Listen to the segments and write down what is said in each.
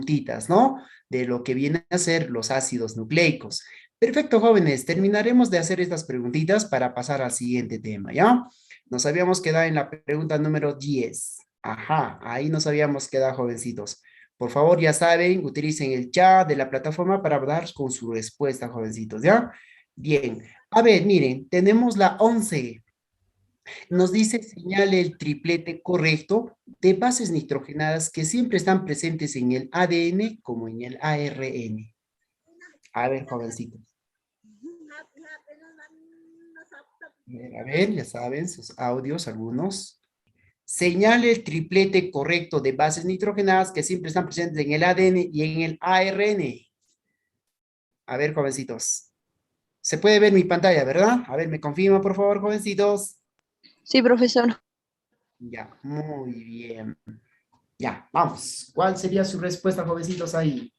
preguntitas, ¿no? De lo que vienen a ser los ácidos nucleicos. Perfecto, jóvenes. Terminaremos de hacer estas preguntitas para pasar al siguiente tema, ¿ya? Nos habíamos quedado en la pregunta número 10. Ajá, ahí nos habíamos quedado, jovencitos. Por favor, ya saben, utilicen el chat de la plataforma para dar con su respuesta, jovencitos, ¿ya? Bien. A ver, miren, tenemos la 11. Nos dice señale el triplete correcto de bases nitrogenadas que siempre están presentes en el ADN como en el ARN. A ver, jovencitos. A ver, ya saben, sus audios, algunos. Señale el triplete correcto de bases nitrogenadas que siempre están presentes en el ADN y en el ARN. A ver, jovencitos. Se puede ver mi pantalla, ¿verdad? A ver, me confirma, por favor, jovencitos. Sí, profesor. Ya, muy bien. Ya, vamos. ¿Cuál sería su respuesta, jovencitos, ahí?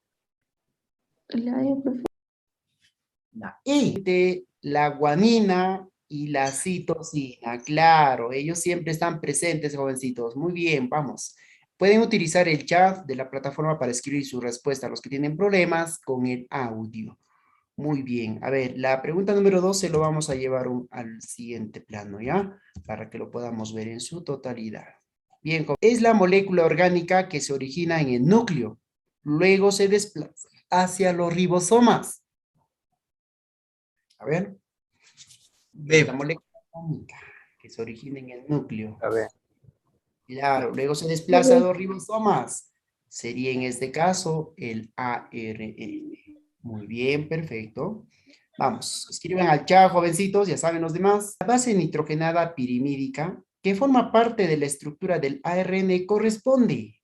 La E, profesor. La E, de la guanina y la citosina. Claro, ellos siempre están presentes, jovencitos. Muy bien, vamos. Pueden utilizar el chat de la plataforma para escribir su respuesta a los que tienen problemas con el audio. Muy bien. A ver, la pregunta número 2 se lo vamos a llevar al siguiente plano, ¿ya? Para que lo podamos ver en su totalidad. Bien, es la molécula orgánica que se origina en el núcleo. Luego se desplaza hacia los ribosomas. A ver, es la B. molécula orgánica que se origina en el núcleo. A ver. Claro, luego se desplaza a los ribosomas. Sería en este caso el ARN. Muy bien, perfecto. Vamos, escriban al chat, jovencitos, ya saben los demás. La base nitrogenada pirimídica, que forma parte de la estructura del ARN, corresponde.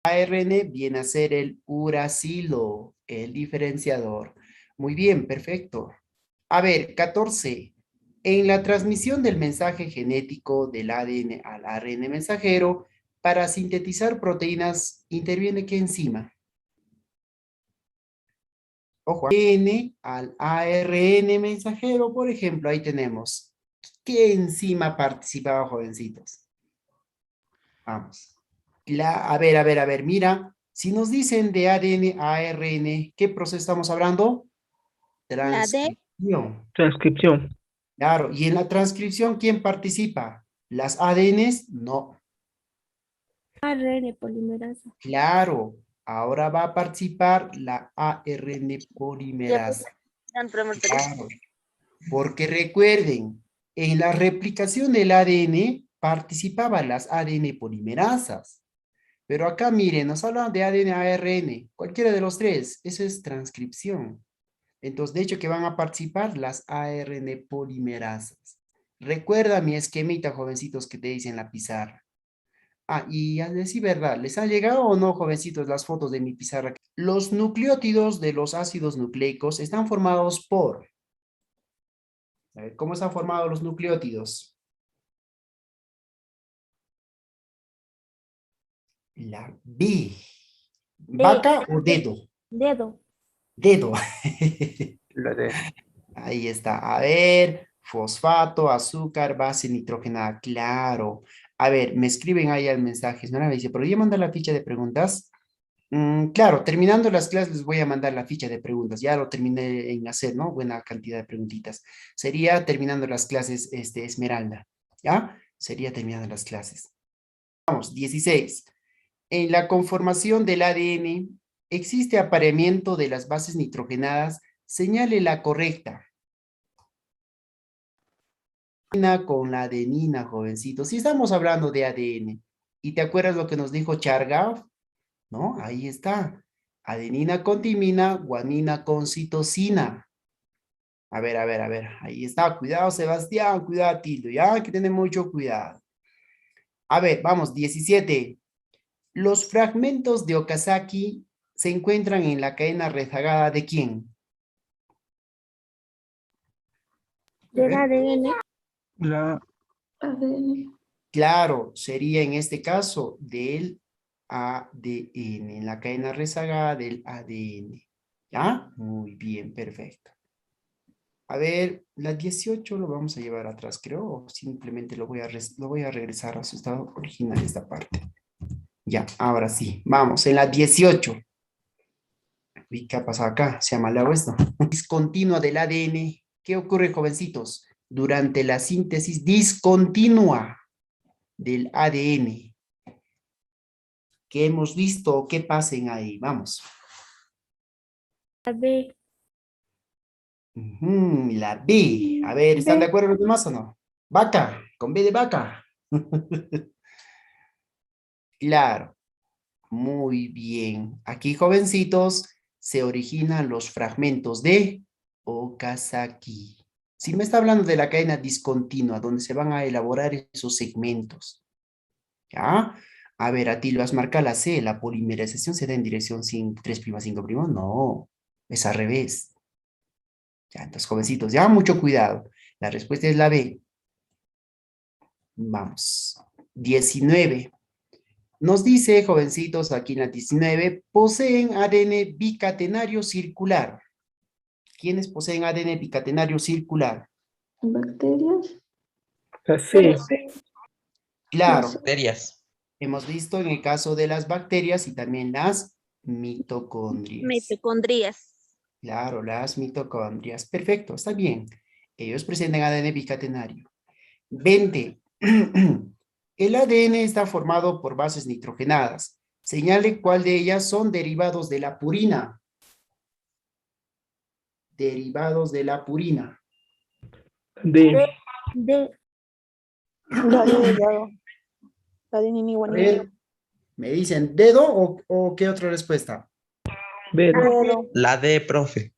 ARN viene a ser el uracilo, el diferenciador. Muy bien, perfecto. A ver, 14. En la transmisión del mensaje genético del ADN al ARN mensajero, para sintetizar proteínas, ¿interviene qué enzima? Ojo, ADN al ARN mensajero, por ejemplo, ahí tenemos. ¿Qué enzima participaba, jovencitos? Vamos. A ver, mira. Si nos dicen de ADN a ARN, ¿qué proceso estamos hablando? La D. Transcripción. Transcripción. Claro, y en la transcripción, ¿quién participa? ¿Las ADNs? No. ARN polimerasa. Claro, ahora va a participar la ARN polimerasa. Claro, porque recuerden, en la replicación del ADN participaban las ADN polimerasas. Pero acá, miren, nos hablan de ADN a ARN, cualquiera de los tres, eso es transcripción. Entonces, de hecho, que van a participar las ARN polimerasas. Recuerda mi esquemita, jovencitos, que te dicen en la pizarra. Ah, y a decir verdad, ¿les han llegado o no, jovencitos, las fotos de mi pizarra? Los nucleótidos de los ácidos nucleicos están formados por... A ver, ¿cómo están formados los nucleótidos? La B. D. ¿Vaca o dedo? Dedo. Dedo. La D. Ahí está. A ver, fosfato, azúcar, base nitrogenada. Claro. A ver, me escriben ahí al mensaje. Me dice, ¿pero ya mandar la ficha de preguntas? Claro, terminando las clases les voy a mandar la ficha de preguntas. Ya lo terminé en hacer, ¿no? Buena cantidad de preguntitas. Sería terminando las clases, Esmeralda. ¿Ya? Sería terminando las clases. Vamos, 16. En la conformación del ADN existe apareamiento de las bases nitrogenadas. Señale la correcta. Con la adenina, jovencito. Si estamos hablando de ADN, ¿y te acuerdas lo que nos dijo Chargaff? ¿No? Ahí está. Adenina con timina, guanina con citosina. A ver. Ahí está. Cuidado, Sebastián. Cuidado, Tildo. Ya hay que tener mucho cuidado. A ver, vamos, 17. Los fragmentos de Okazaki se encuentran en la cadena rezagada ¿de quién? A Del ver. ADN. La ADN. Claro, sería en este caso del ADN, en la cadena rezagada del ADN. ¿Ya? Muy bien, perfecto. A ver, la 18 lo vamos a llevar atrás, creo, o simplemente lo voy a regresar a su estado original esta parte. Ya, ahora sí. Vamos, en la 18. ¿Y qué ha pasado acá? Se ha malado esto. Discontinua del ADN. ¿Qué ocurre, jovencitos? Durante la síntesis discontinua del ADN. ¿Qué hemos visto o qué pasen ahí? Vamos. La B. La B. A ver, ¿están de B. acuerdo los demás o no? Vaca, con B de vaca. Claro, muy bien. Aquí, jovencitos, se originan los fragmentos de Okazaki. Si me está hablando de la cadena discontinua, donde se van a elaborar esos segmentos. ¿Ya? A ver, a ti lo has marcado la C, la polimerización se da en dirección 3'5'. No, es al revés. Ya, entonces, jovencitos, ya mucho cuidado. La respuesta es la B. Vamos. 19. Nos dice, jovencitos, aquí en la 19, poseen ADN bicatenario circular. ¿Quiénes poseen ADN bicatenario circular? Bacterias. Sí. Claro, Bacterias. hemos visto en el caso de las bacterias y también las mitocondrias. Mitocondrias. Claro, las mitocondrias. Perfecto, está bien. Ellos presentan ADN bicatenario. 20. El ADN está formado por bases nitrogenadas. Señale cuál de ellas son derivados de la purina. Derivados de la purina. D. D. La de Yago. La de Nini A Guanini. ver, ¿me dicen dedo o qué otra respuesta? B. Dedo. La D, profe.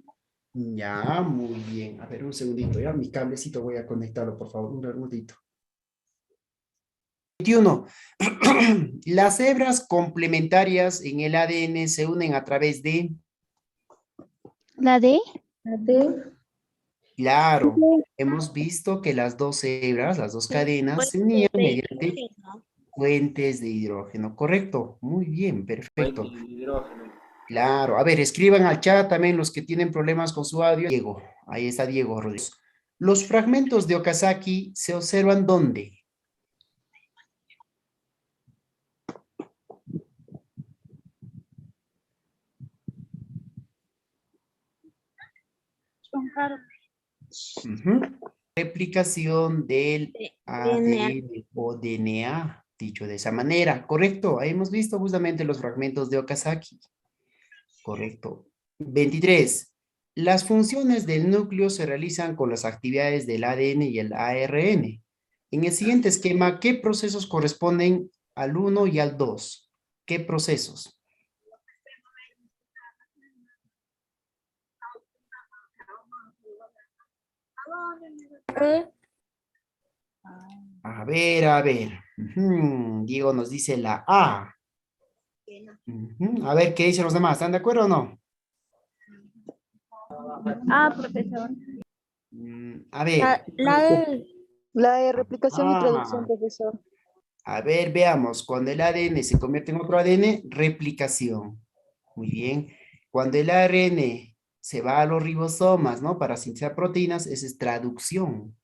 Ya, muy bien. A ver, un segundito, ya. Mi cablecito voy a conectarlo, por favor. Un segundito. 21. Las hebras complementarias en el ADN se unen a través de... La D. La D. Claro, hemos visto que las dos hebras, las dos cadenas, se unían mediante puentes de hidrógeno. ¿Correcto? Muy bien, perfecto. Claro, a ver, escriban al chat también los que tienen problemas con su audio. Diego, ahí está Diego Rodríguez. Los fragmentos de Okazaki se observan ¿dónde? Ujú. Replicación del ADN o DNA, dicho de esa manera. Correcto, ahí hemos visto justamente los fragmentos de Okazaki. Correcto. 23. Las funciones del núcleo se realizan con las actividades del ADN y el ARN. En el siguiente esquema, ¿qué procesos corresponden al 1 y al 2? ¿Qué procesos? E. A ver, a ver. Diego nos dice la A. A ver, ¿qué dicen los demás? ¿Están de acuerdo o no? A, profesor. A ver. La E. La de replicación y traducción, Ah, profesor. a ver, veamos. Cuando el ADN se convierte en otro ADN, replicación. Muy bien. Cuando el ARN se va a los ribosomas, ¿no? Para sintetizar proteínas, esa es traducción.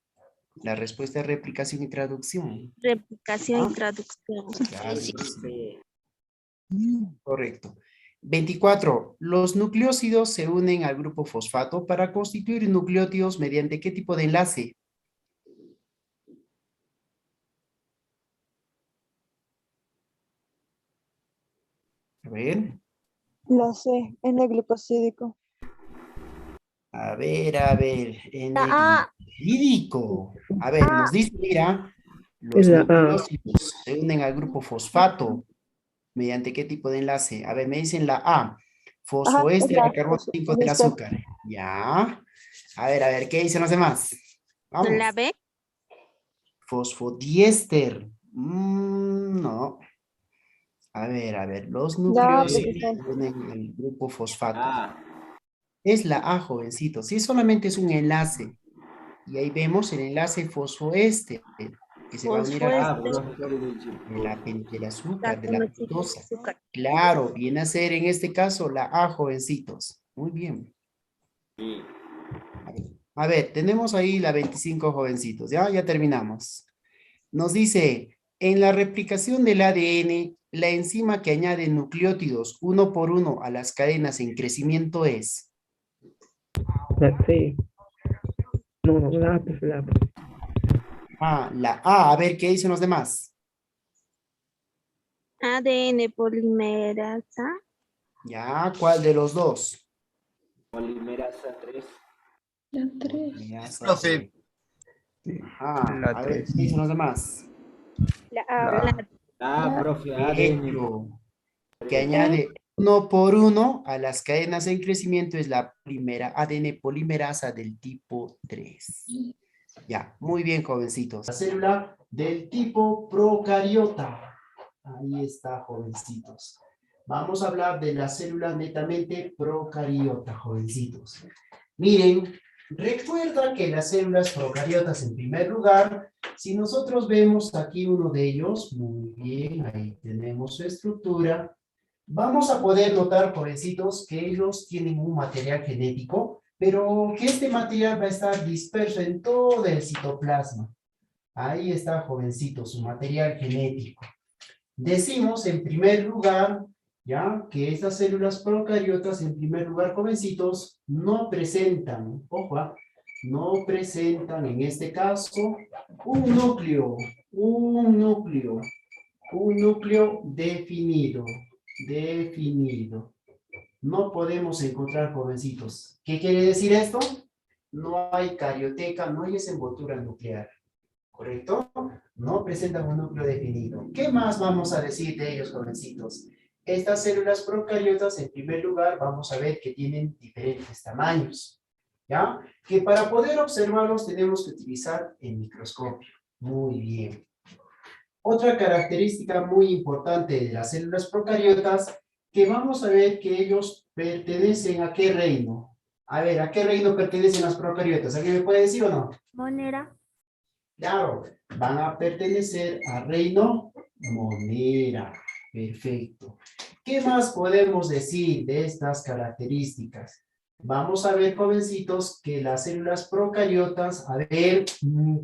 La respuesta es replicación y traducción. Replicación y traducción. Claro, entonces, correcto. 24. Los nucleósidos se unen al grupo fosfato para constituir nucleótidos mediante ¿qué tipo de enlace? A ver. La C, en el glucosídico. A ver, a ver. En La el A. lipídico. A ver, nos dice, mira, los Es la A. nucleósidos se unen al grupo fosfato. ¿Mediante qué tipo de enlace? A ver, me dicen la A. Ajá, Fosfoéster esta, al carbono 5 del listo. azúcar. Ya. A ver, ¿qué dicen los demás? Vamos. La B. Fosfodiéster. No. A ver, los Ya, nucleósidos profesor. se unen en el grupo fosfato. Es la A, jovencito. Sí, solamente es un enlace. Y ahí vemos el enlace fosfoéster, que se va a unir al del azúcar, de la pentosa. Claro, viene a ser en este caso la A, jovencitos. Muy bien. A ver, tenemos ahí la 25, jovencitos. Ya terminamos. Nos dice, en la replicación del ADN, la enzima que añade nucleótidos uno por uno a las cadenas en crecimiento es? La C. No, la A, pues la A. Ah, la A. A ver, ¿qué dicen los demás? ADN polimerasa. Ya, ¿cuál de los dos? Polimerasa 3. La 3. Polimerasa Profe. 3. Ah, La a ver, 3. ¿qué dicen los demás? La La A. A. Ah, profe, ADN. Perfecto. Que añade uno por uno a las cadenas en crecimiento es la primera ADN polimerasa del tipo 3. Ya, muy bien, jovencitos. La célula del tipo procariota. Ahí está, jovencitos. Vamos a hablar de la célula netamente procariota, jovencitos. Miren, recuerda que las células procariotas, en primer lugar, si nosotros vemos aquí uno de ellos, muy bien, ahí tenemos su estructura, vamos a poder notar, jovencitos, que ellos tienen un material genético, pero que este material va a estar disperso en todo el citoplasma. Ahí está, jovencitos, su material genético. Decimos, en primer lugar, ya, que estas células procariotas, en primer lugar, jovencitos, no presentan, ojo, no presentan, en este caso, un núcleo definido. No podemos encontrar, jovencitos. ¿Qué quiere decir esto? No hay carioteca, no hay esa envoltura nuclear. ¿Correcto? No presentan un núcleo definido. ¿Qué más vamos a decir de ellos, jovencitos? Estas células procariotas, en primer lugar, vamos a ver que tienen diferentes tamaños. ¿Ya? Que para poder observarlos tenemos que utilizar el microscopio. Muy bien. Otra característica muy importante de las células procariotas, que vamos a ver que ellos pertenecen a qué reino. A ver, ¿a qué reino pertenecen las procariotas? ¿Alguien me puede decir o no? Monera. Claro, van a pertenecer al reino Monera. Perfecto. ¿Qué más podemos decir de estas características? Vamos a ver, jovencitos, que las células procariotas, a ver,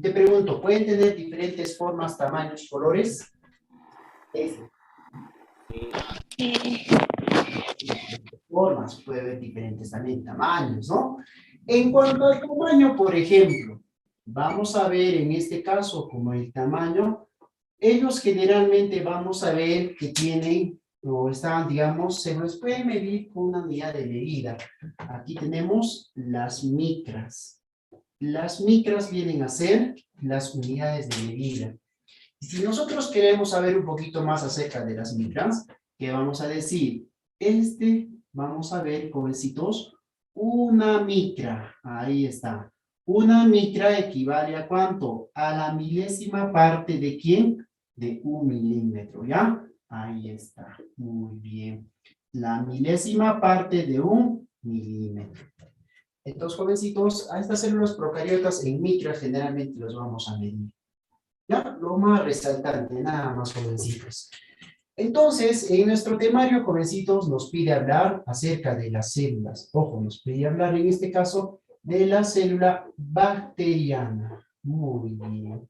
te pregunto, ¿pueden tener diferentes formas, tamaños, colores? Formas, puede haber diferentes también tamaños, ¿no? En cuanto al tamaño, por ejemplo, vamos a ver en este caso como el tamaño, ellos generalmente vamos a ver que tienen o están, digamos, se los puede medir con una unidad de medida. Aquí tenemos las micras. Las micras vienen a ser las unidades de medida. Y si nosotros queremos saber un poquito más acerca de las micras, ¿qué vamos a decir? Vamos a ver, jovencitos, una micra. Ahí está. Una micra equivale a ¿cuánto? A la milésima parte de ¿quién? De 1 milímetro, ¿ya? Ahí está. Muy bien. La milésima parte de 1 milímetro. Entonces, jovencitos, a estas células procariotas en micras generalmente los vamos a medir. ¿Ya? Lo más resaltante, nada más, jovencitos. Entonces, en nuestro temario, jovencitos, nos pide hablar acerca de las células. Ojo, nos pide hablar en este caso de la célula bacteriana. Muy bien.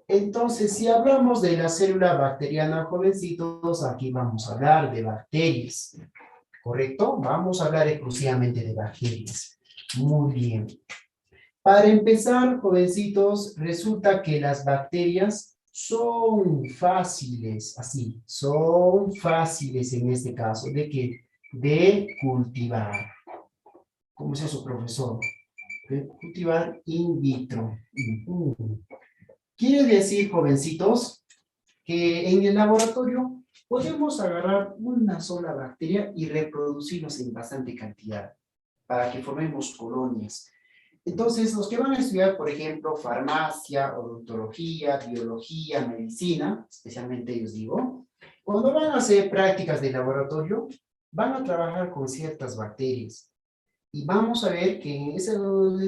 Entonces, si hablamos de la célula bacteriana, jovencitos, aquí vamos a hablar de bacterias. ¿Correcto? Vamos a hablar exclusivamente de bacterias. Muy bien. Para empezar, jovencitos, resulta que las bacterias son fáciles, así, son fáciles en este caso, ¿de qué? De cultivar. ¿Cómo es eso, profesor? De cultivar in vitro. Quiere decir, jovencitos, que en el laboratorio podemos agarrar una sola bacteria y reproducirlos en bastante cantidad para que formemos colonias. Entonces, los que van a estudiar, por ejemplo, farmacia, odontología, biología, medicina, especialmente ellos digo, cuando van a hacer prácticas de laboratorio, van a trabajar con ciertas bacterias. Y vamos a ver que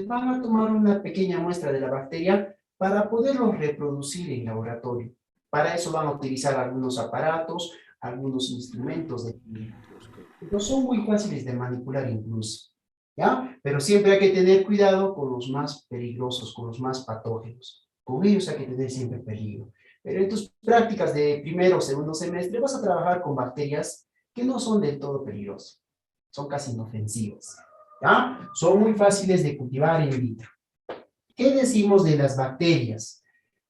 van a tomar una pequeña muestra de la bacteria para poderlos reproducir en laboratorio. Para eso van a utilizar algunos aparatos, algunos instrumentos de química. No son muy fáciles de manipular incluso. ¿Ya? Pero siempre hay que tener cuidado con los más peligrosos, con los más patógenos. Con ellos hay que tener siempre peligro. Pero en tus prácticas de primero o segundo semestre vas a trabajar con bacterias que no son del todo peligrosas. Son casi inofensivas. ¿Ya? Son muy fáciles de cultivar in vitro. ¿Qué decimos de las bacterias?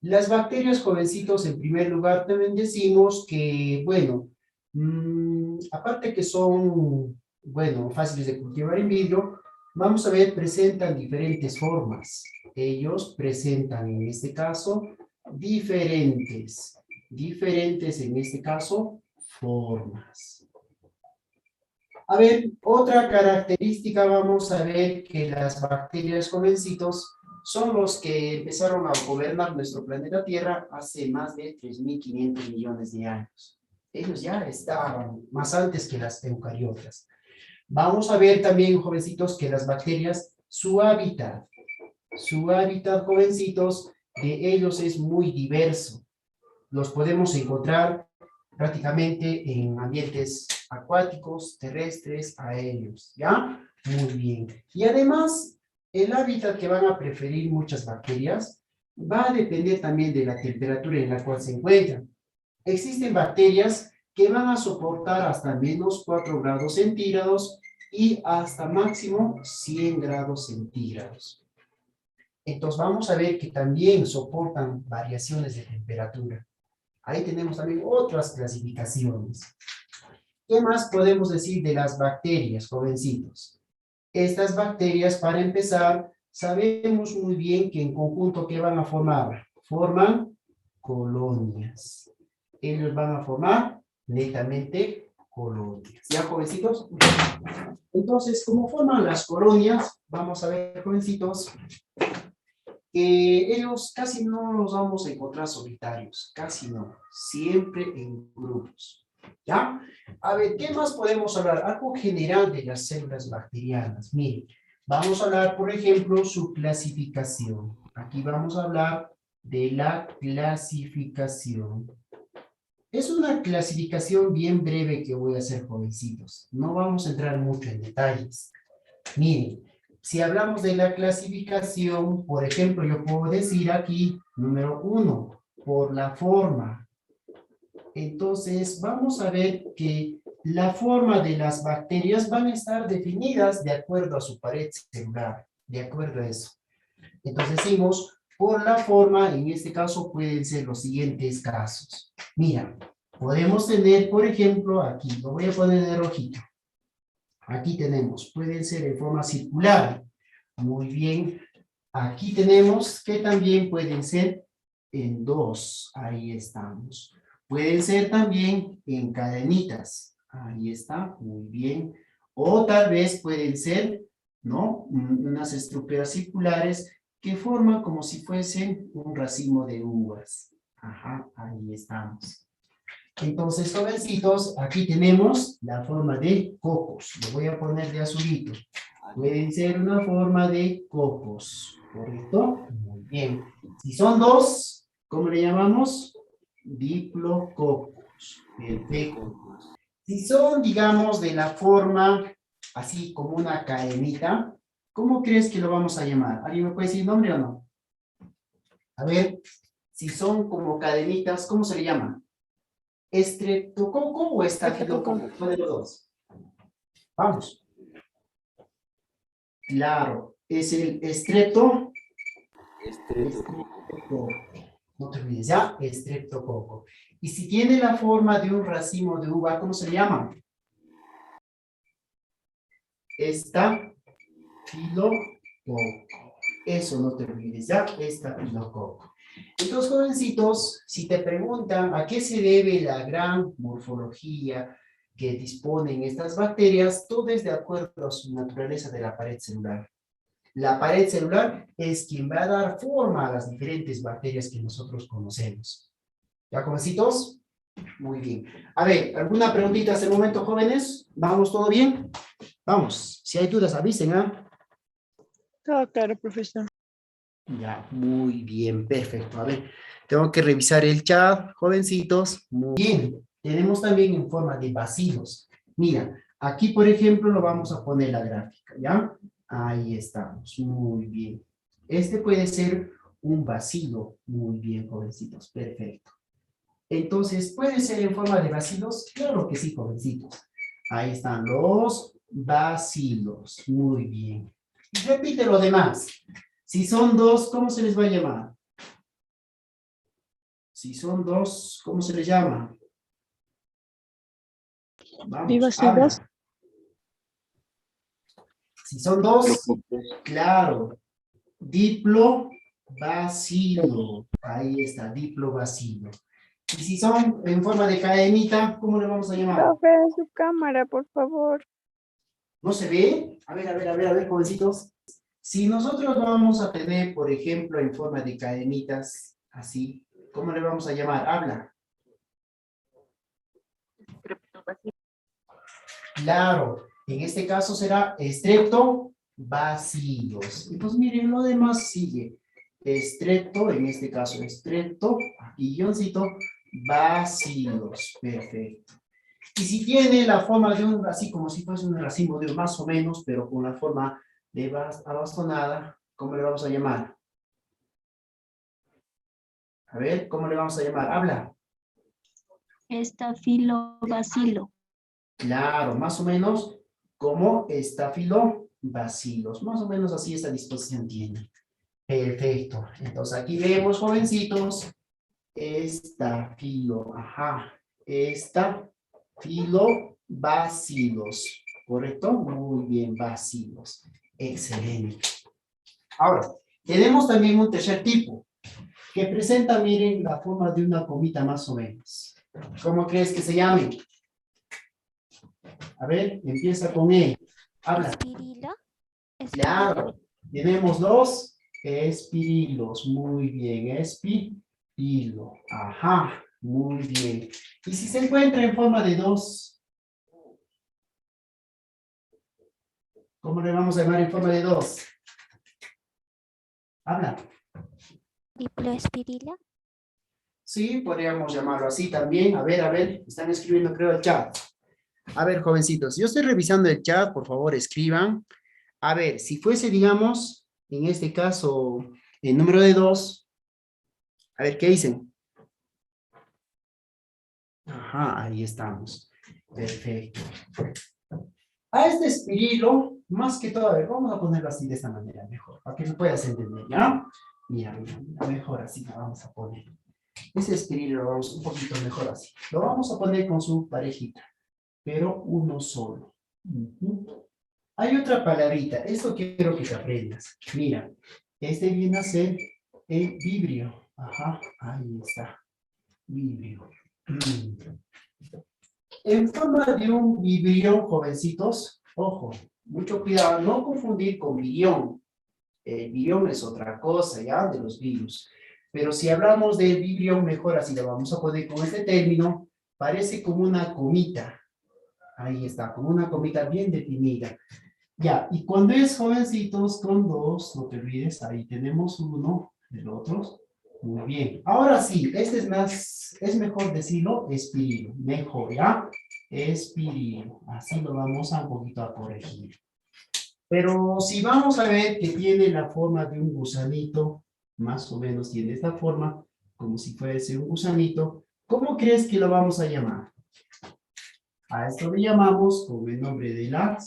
Las bacterias, jovencitos, en primer lugar, también decimos que, bueno, aparte que son, bueno, fáciles de cultivar in vitro, vamos a ver, presentan diferentes formas. Ellos presentan, en este caso, diferentes en este caso, formas. A ver, otra característica, vamos a ver que las bacterias, jovencitos, son los que empezaron a gobernar nuestro planeta Tierra hace más de 3.500 millones de años. Ellos ya estaban más antes que las eucariotas. Vamos a ver también, jovencitos, que las bacterias, su hábitat, jovencitos, de ellos es muy diverso. Los podemos encontrar prácticamente en ambientes acuáticos, terrestres, aéreos, ¿ya? Muy bien. Y además, el hábitat que van a preferir muchas bacterias va a depender también de la temperatura en la cual se encuentran. Existen bacterias que van a soportar hasta menos 4 grados centígrados y hasta máximo 100 grados centígrados. Entonces vamos a ver que también soportan variaciones de temperatura. Ahí tenemos también otras clasificaciones. ¿Qué más podemos decir de las bacterias, jovencitos? Estas bacterias, para empezar, sabemos muy bien que en conjunto, ¿qué van a formar? Forman colonias. Ellos van a formar netamente colonias. ¿Ya, jovencitos? Entonces, ¿cómo forman las colonias? Vamos a ver, jovencitos, que ellos casi no los vamos a encontrar solitarios, casi no, siempre en grupos. ¿Ya? A ver, ¿qué más podemos hablar? Algo general de las células bacterianas. Miren, vamos a hablar, por ejemplo, su clasificación. Aquí vamos a hablar de la clasificación. Es una clasificación bien breve que voy a hacer, jovencitos. No vamos a entrar mucho en detalles. Miren, si hablamos de la clasificación, por ejemplo, yo puedo decir aquí, número 1, por la forma. Entonces, vamos a ver que la forma de las bacterias van a estar definidas de acuerdo a su pared celular, de acuerdo a eso. Entonces, decimos, por la forma, en este caso pueden ser los siguientes casos. Mira, podemos tener, por ejemplo, aquí, lo voy a poner de rojito. Aquí tenemos, pueden ser en forma circular. Muy bien. Aquí tenemos que también pueden ser en 2. Ahí estamos. Pueden ser también en cadenitas. Ahí está, muy bien. O tal vez pueden ser, ¿no? Unas estructuras circulares que forman como si fuesen un racimo de uvas. Ajá, ahí estamos. Entonces, jovencitos, aquí tenemos la forma de cocos. Lo voy a poner de azulito. Pueden ser una forma de cocos, ¿correcto? Muy bien. Si son 2, ¿cómo le llamamos? Diplococos. Perfecto. Si son, digamos, de la forma así como una cadenita, ¿cómo crees que lo vamos a llamar? ¿Alguien me puede decir nombre o no? A ver, si son como cadenitas, ¿cómo se le llama? ¿Estreptococo o estafilococo? ¿Cuál de los dos? Vamos. Claro, es el estreptococo. No te olvides, ¿ya? Estreptococo. Y si tiene la forma de un racimo de uva, ¿cómo se le llama? Estafilococo. Eso no te olvides, ¿ya? Estafilococo. Entonces, jovencitos, si te preguntan a qué se debe la gran morfología que disponen estas bacterias, todo es de acuerdo a su naturaleza de la pared celular. La pared celular es quien va a dar forma a las diferentes bacterias que nosotros conocemos. ¿Ya, jovencitos? Muy bien. A ver, ¿alguna preguntita hasta el momento, jóvenes? ¿Vamos todo bien? Vamos, si hay dudas, avisen, ¿ah? Todo claro, profesor. Ya, muy bien, perfecto. A ver, tengo que revisar el chat, jovencitos. Muy bien, tenemos también en forma de bacilos. Mira, aquí, por ejemplo, lo vamos a poner la gráfica, ¿ya? Ahí estamos, muy bien. Este puede ser un bacilo. Muy bien, jovencitos, perfecto. Entonces, ¿puede ser en forma de bacilos? Claro que sí, jovencitos. Ahí están los bacilos. Muy bien. Y repite lo demás. Si son dos, ¿cómo se les va a llamar? Si son dos, ¿cómo se les llama? Vamos, Bibacilos. habla. Si son dos, claro. Diplobacilo. Ahí está, diplobacilo. Y si son en forma de cadenita, ¿cómo le vamos a llamar? Profe, su cámara, por favor. ¿No se ve? A ver, jovencitos. Si nosotros vamos a tener, por ejemplo, en forma de cadenitas, así, ¿cómo le vamos a llamar? Habla. Claro, en este caso será estreptobacilos. Y pues miren, lo demás sigue. Estrepto, en este caso, estrepto, aquí guioncito, bacilos. Perfecto. Y si tiene la forma de un, así como si fuese un racimo de un más o menos, pero con la forma de abastonada, ¿cómo le vamos a llamar? A ver, ¿cómo le vamos a llamar? Habla. Estafilobacilo. Claro, más o menos como estafilobacilos. Más o menos así esta disposición tiene. Perfecto. Entonces aquí vemos, jovencitos, estafilobacilos. ¿Correcto? Muy bien, bacilos. Excelente. Ahora, tenemos también un tercer tipo que presenta, miren, la forma de una comita más o menos. ¿Cómo crees que se llame? A ver, empieza con E. Habla. Espirilo. Claro. Tenemos los espirilos. Muy bien. Espirilo. Ajá. Muy bien. Y si se encuentra en forma de dos, ¿cómo le vamos a llamar en forma de dos? Habla. Diploespirilo. Sí, podríamos llamarlo así también. A ver. Están escribiendo, creo, el chat. A ver, jovencitos, yo estoy revisando el chat, por favor, escriban. A ver, si fuese, digamos, en este caso, el número de 2, a ver, ¿qué dicen? Ajá, ahí estamos. Perfecto. A este espirilo, más que todo, a ver, vamos a ponerlo así de esta manera, mejor, para que me puedas entender, ¿ya? Mira, mejor así lo vamos a poner. Ese espirilo lo vamos un poquito mejor así. Lo vamos a poner con su parejita, pero uno solo. Hay otra palabrita, esto quiero que te aprendas. Mira, este viene a ser el vibrio. Ajá, ahí está. Vibrio. En forma de un vibrión, jovencitos, ojo, mucho cuidado, no confundir con virión. El virión es otra cosa, ya, de los virus. Pero si hablamos del vibrión, mejor así lo vamos a poner con este término, parece como una comita. Ahí está, como una comita bien definida. Ya, y cuando es jovencitos con dos, no te olvides, ahí tenemos uno, el otro. Muy bien. Ahora sí, este es mejor decirlo, espirilo. Mejor, ¿ya? Espirilo. Así lo vamos a un poquito a corregir. Pero si vamos a ver que tiene la forma de un gusanito, más o menos tiene esta forma, como si fuese un gusanito, ¿cómo crees que lo vamos a llamar? A esto le llamamos con el nombre de las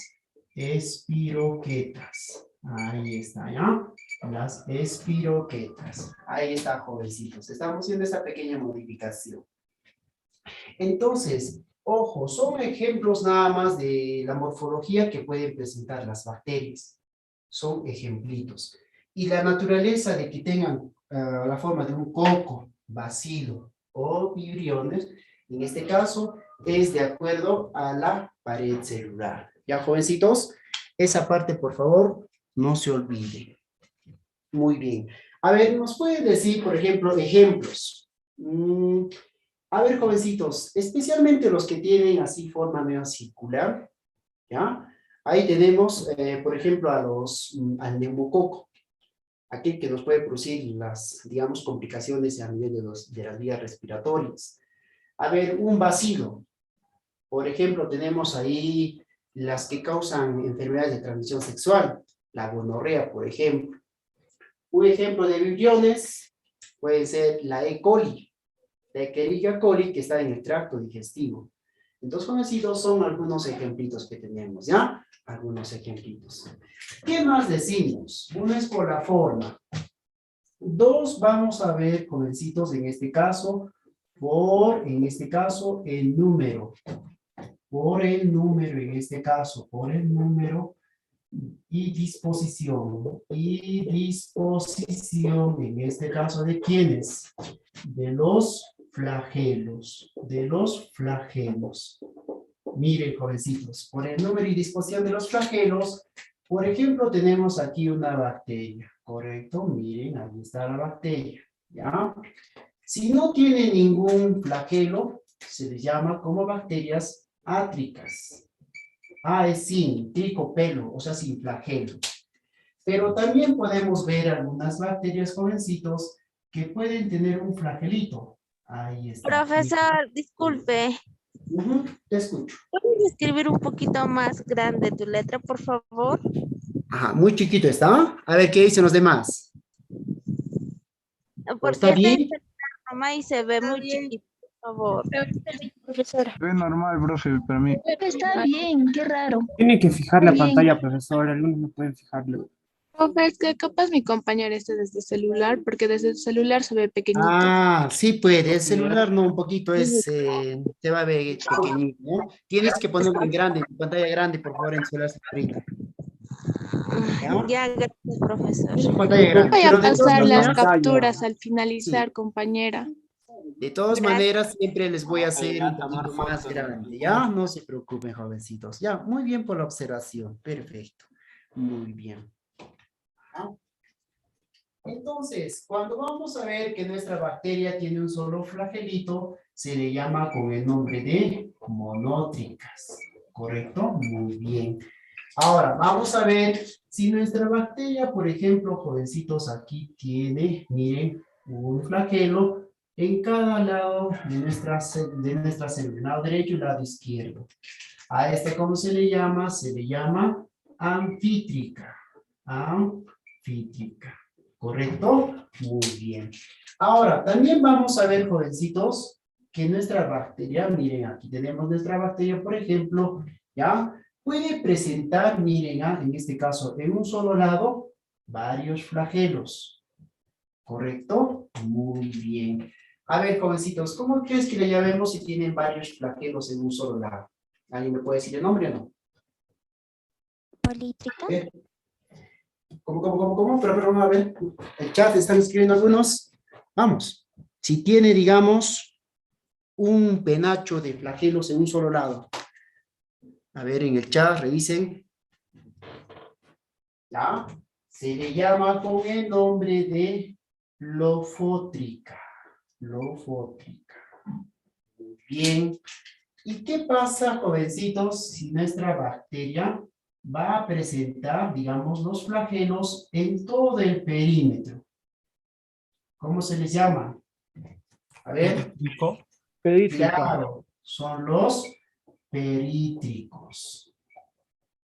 espiroquetas. Ahí está, ¿ya? Las espiroquetas. Ahí está, jovencitos. Estamos haciendo esta pequeña modificación. Entonces, ojo, son ejemplos nada más de la morfología que pueden presentar las bacterias. Son ejemplitos. Y la naturaleza de que tengan la forma de un coco, bacilo o vibriones, en este caso, es de acuerdo a la pared celular. ¿Ya, jovencitos? Esa parte, por favor, no se olvide. Muy bien. A ver, ¿nos pueden decir, por ejemplo, ejemplos? A ver, jovencitos, especialmente los que tienen así forma medio circular, ¿ya? Ahí tenemos, por ejemplo, al neumococo, aquel que nos puede producir las, digamos, complicaciones a nivel de las vías respiratorias. A ver, un bacilo. Por ejemplo, tenemos ahí las que causan enfermedades de transmisión sexual, la gonorrea, por ejemplo. Un ejemplo de vibriones puede ser la E. coli. de Escherichia coli que está en el tracto digestivo. Entonces, conocidos son algunos ejemplitos que tenemos, ¿ya? Algunos ejemplitos. ¿Qué más decimos? Uno es por la forma. Dos, vamos a ver, jovencitos, en este caso, el número. Por el número, en este caso, por el número y disposición. Y disposición, en este caso, ¿de quiénes? De los flagelos. De los flagelos. Miren, jovencitos, por el número y disposición de los flagelos, por ejemplo, tenemos aquí una bacteria, ¿correcto? Miren, ahí está la bacteria, ¿ya? Si no tiene ningún flagelo, se les llama como bacterias átricas. Es sin tricopelo, o sea, sin flagelo. Pero también podemos ver algunas bacterias, jovencitos, que pueden tener un flagelito. Ahí está. Profesor, disculpe. Te escucho. ¿Puedes escribir un poquito más grande tu letra, por favor? Ajá, muy chiquito está. A ver qué dicen los demás. Porque ¿Está bien? está en mamá y se ve muy chiquito, por favor. Profesora. Es normal, profe, para mí. Está bien, qué raro. Tiene que fijar la Bien. pantalla, profesor. Algunos no pueden fijarlo. Profe, es que capaz mi compañera esté desde celular, porque desde el celular se ve pequeñito. Sí puede. El celular no, un poquito te va a ver pequeñito, ¿no? Tienes que ponerlo en grande, en pantalla grande, por favor, en celular ahorita. Ya, gracias, profesor. Pantalla grande. Voy a Pero de todas pasar las maneras, capturas al finalizar, compañera. de todas Gracias. maneras, siempre les voy a hacer un poquito más grande, ¿ya? No se preocupen, jovencitos. Ya, muy bien por la observación. Perfecto. Muy bien. Ajá. Entonces, cuando vamos a ver que nuestra bacteria tiene un solo flagelito, se le llama con el nombre de monótricas. ¿Correcto? Muy bien. Ahora, vamos a ver si nuestra bacteria, por ejemplo, jovencitos, aquí tiene, miren, un flagelo en cada lado de nuestra célula, el lado derecho y el lado izquierdo. A este, ¿cómo se le llama? Se le llama anfítrica. Anfítrica. ¿Correcto? Muy bien. Ahora, también vamos a ver, jovencitos, que nuestra bacteria, miren, aquí tenemos nuestra bacteria, por ejemplo, ¿ya? Puede presentar, miren, en este caso, en un solo lado, varios flagelos. ¿Correcto? Muy bien. A ver, jovencitos, ¿cómo crees que le llamemos si tienen varios flagelos en un solo lado? ¿Alguien me puede decir el nombre o no? Polítrica. ¿Cómo? Pero, a ver, el chat están escribiendo algunos. Vamos. Si tiene, digamos, un penacho de flagelos en un solo lado. A ver, en el chat, revisen. ¿Ya? Se le llama con el nombre de lofótrica. Lofótrica. Muy bien. ¿Y qué pasa, jovencitos, si nuestra bacteria va a presentar, digamos, los flagelos en todo el perímetro? ¿Cómo se les llama? A ver. Perítrico. Claro, son los perítricos.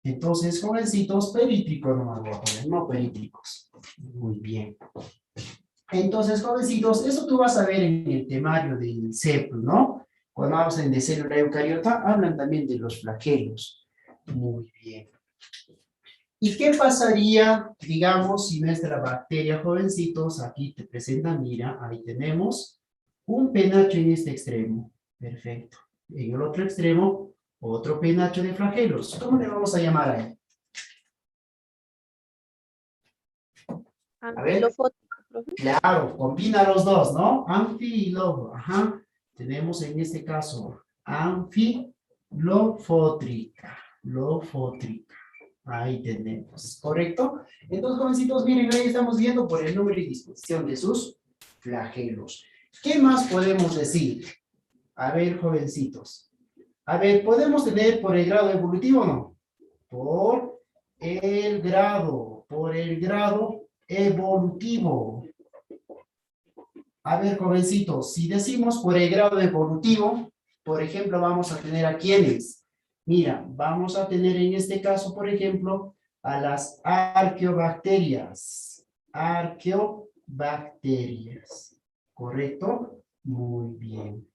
Entonces, jovencitos, perítricos no me voy a poner, no perítricos. Muy bien. Entonces, jovencitos, eso tú vas a ver en el temario del CEPRO, ¿no? Cuando hablan de célula eucariota, hablan también de los flagelos. Muy bien. ¿Y qué pasaría, digamos, si nuestra bacteria, jovencitos, aquí te presenta, mira, ahí tenemos un penacho en este extremo. Perfecto. En el otro extremo, otro penacho de flagelos. ¿Cómo le vamos a llamar a él? A ver. Claro, combina los dos, ¿no? Anfi y lobo. Ajá. Tenemos en este caso anfilofótrica. Lofótrica. Ahí tenemos, ¿correcto? Entonces, jovencitos, miren, ahí estamos viendo por el número y disposición de sus flagelos. ¿Qué más podemos decir? A ver, jovencitos. A ver, ¿podemos tener por el grado evolutivo o no? Por el grado evolutivo. A ver, jovencitos, si decimos por el grado evolutivo, por ejemplo, vamos a tener a quiénes. Mira, vamos a tener en este caso, por ejemplo, a las arqueobacterias. Arqueobacterias. ¿Correcto? Muy bien.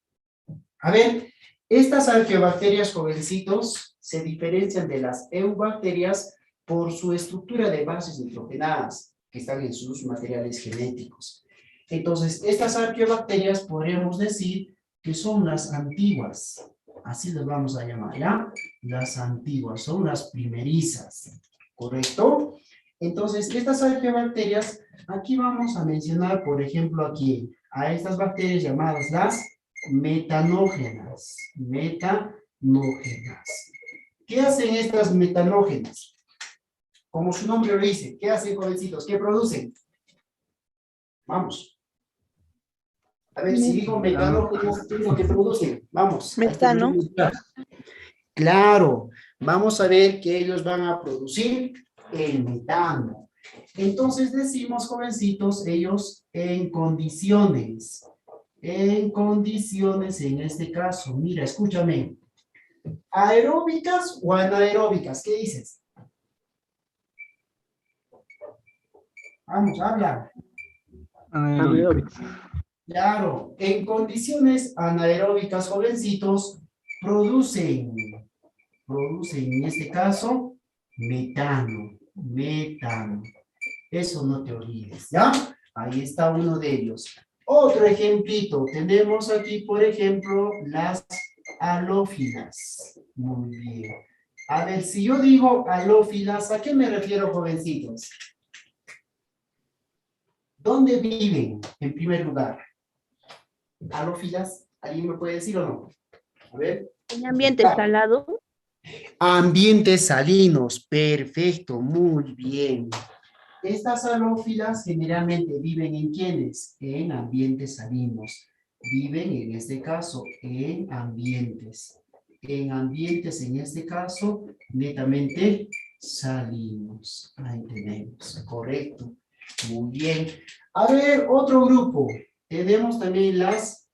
A ver, estas arqueobacterias, jovencitos, se diferencian de las eubacterias por su estructura de bases nitrogenadas, que están en sus materiales genéticos. Entonces, estas arqueobacterias podríamos decir que son las antiguas. Así las vamos a llamar, ¿ya? Las antiguas, son las primerizas, ¿correcto? Entonces, estas arqueobacterias, aquí vamos a mencionar, por ejemplo, aquí, a estas bacterias llamadas las metanógenas. Metanógenas. ¿Qué hacen estas metanógenas? Como su nombre lo dice, ¿qué hacen, jovencitos? ¿Qué producen? Vamos. A ver, si digo metanógenas, ¿qué es lo que producen? Vamos. Metano. Claro, vamos a ver que ellos van a producir el metano. Entonces decimos, jovencitos, ellos en condiciones en este caso, mira, escúchame, ¿aeróbicas o anaeróbicas? ¿Qué dices? Vamos, habla. Anaeróbicas. Claro, en condiciones anaeróbicas, jovencitos, producen en este caso metano. Eso no te olvides, ¿ya? Ahí está uno de ellos. Otro ejemplito, tenemos aquí, por ejemplo, las halófilas. Muy bien. A ver, si yo digo halófilas, ¿a qué me refiero, jovencitos? ¿Dónde viven, en primer lugar? Halófilas, ¿alguien me puede decir o no? A ver. En ambiente salado. Ambientes salinos, perfecto, muy bien. Estas halófilas generalmente viven en ¿quiénes? En ambientes salinos. Viven en este caso en ambientes. En este caso netamente salinos. Ahí tenemos, correcto. Muy bien. A ver, otro grupo. Tenemos también las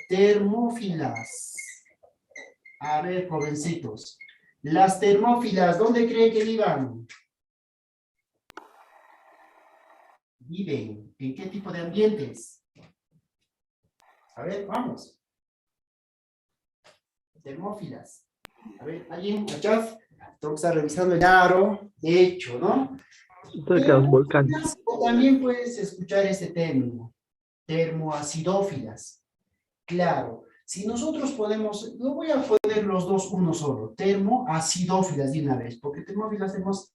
termófilas. A ver, jovencitos. Las termófilas, ¿dónde creen que vivan? ¿Viven en qué tipo de ambientes? A ver, vamos. Termófilas. A ver, ¿alguien? ¿Achaf? Tengo que estar revisando el aro. De hecho, ¿no? Entonces, los volcanes. También puedes escuchar este término. Termoacidófilas. Claro. Si nosotros ponemos, lo voy a poner los dos uno solo. Termoacidófilas de una vez. Porque termófilas tenemos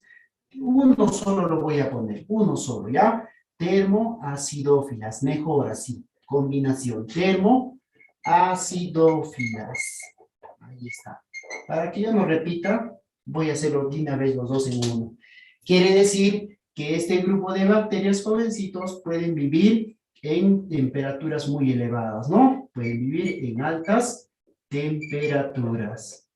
uno solo, lo voy a poner. Uno solo, ¿ya? Termoacidófilas, mejor así, combinación, termoacidófilas, ahí está. Para que yo no repita, voy a hacerlo de una vez los dos en uno. Quiere decir que este grupo de bacterias, jovencitos, pueden vivir en temperaturas muy elevadas, ¿no? Pueden vivir en altas temperaturas,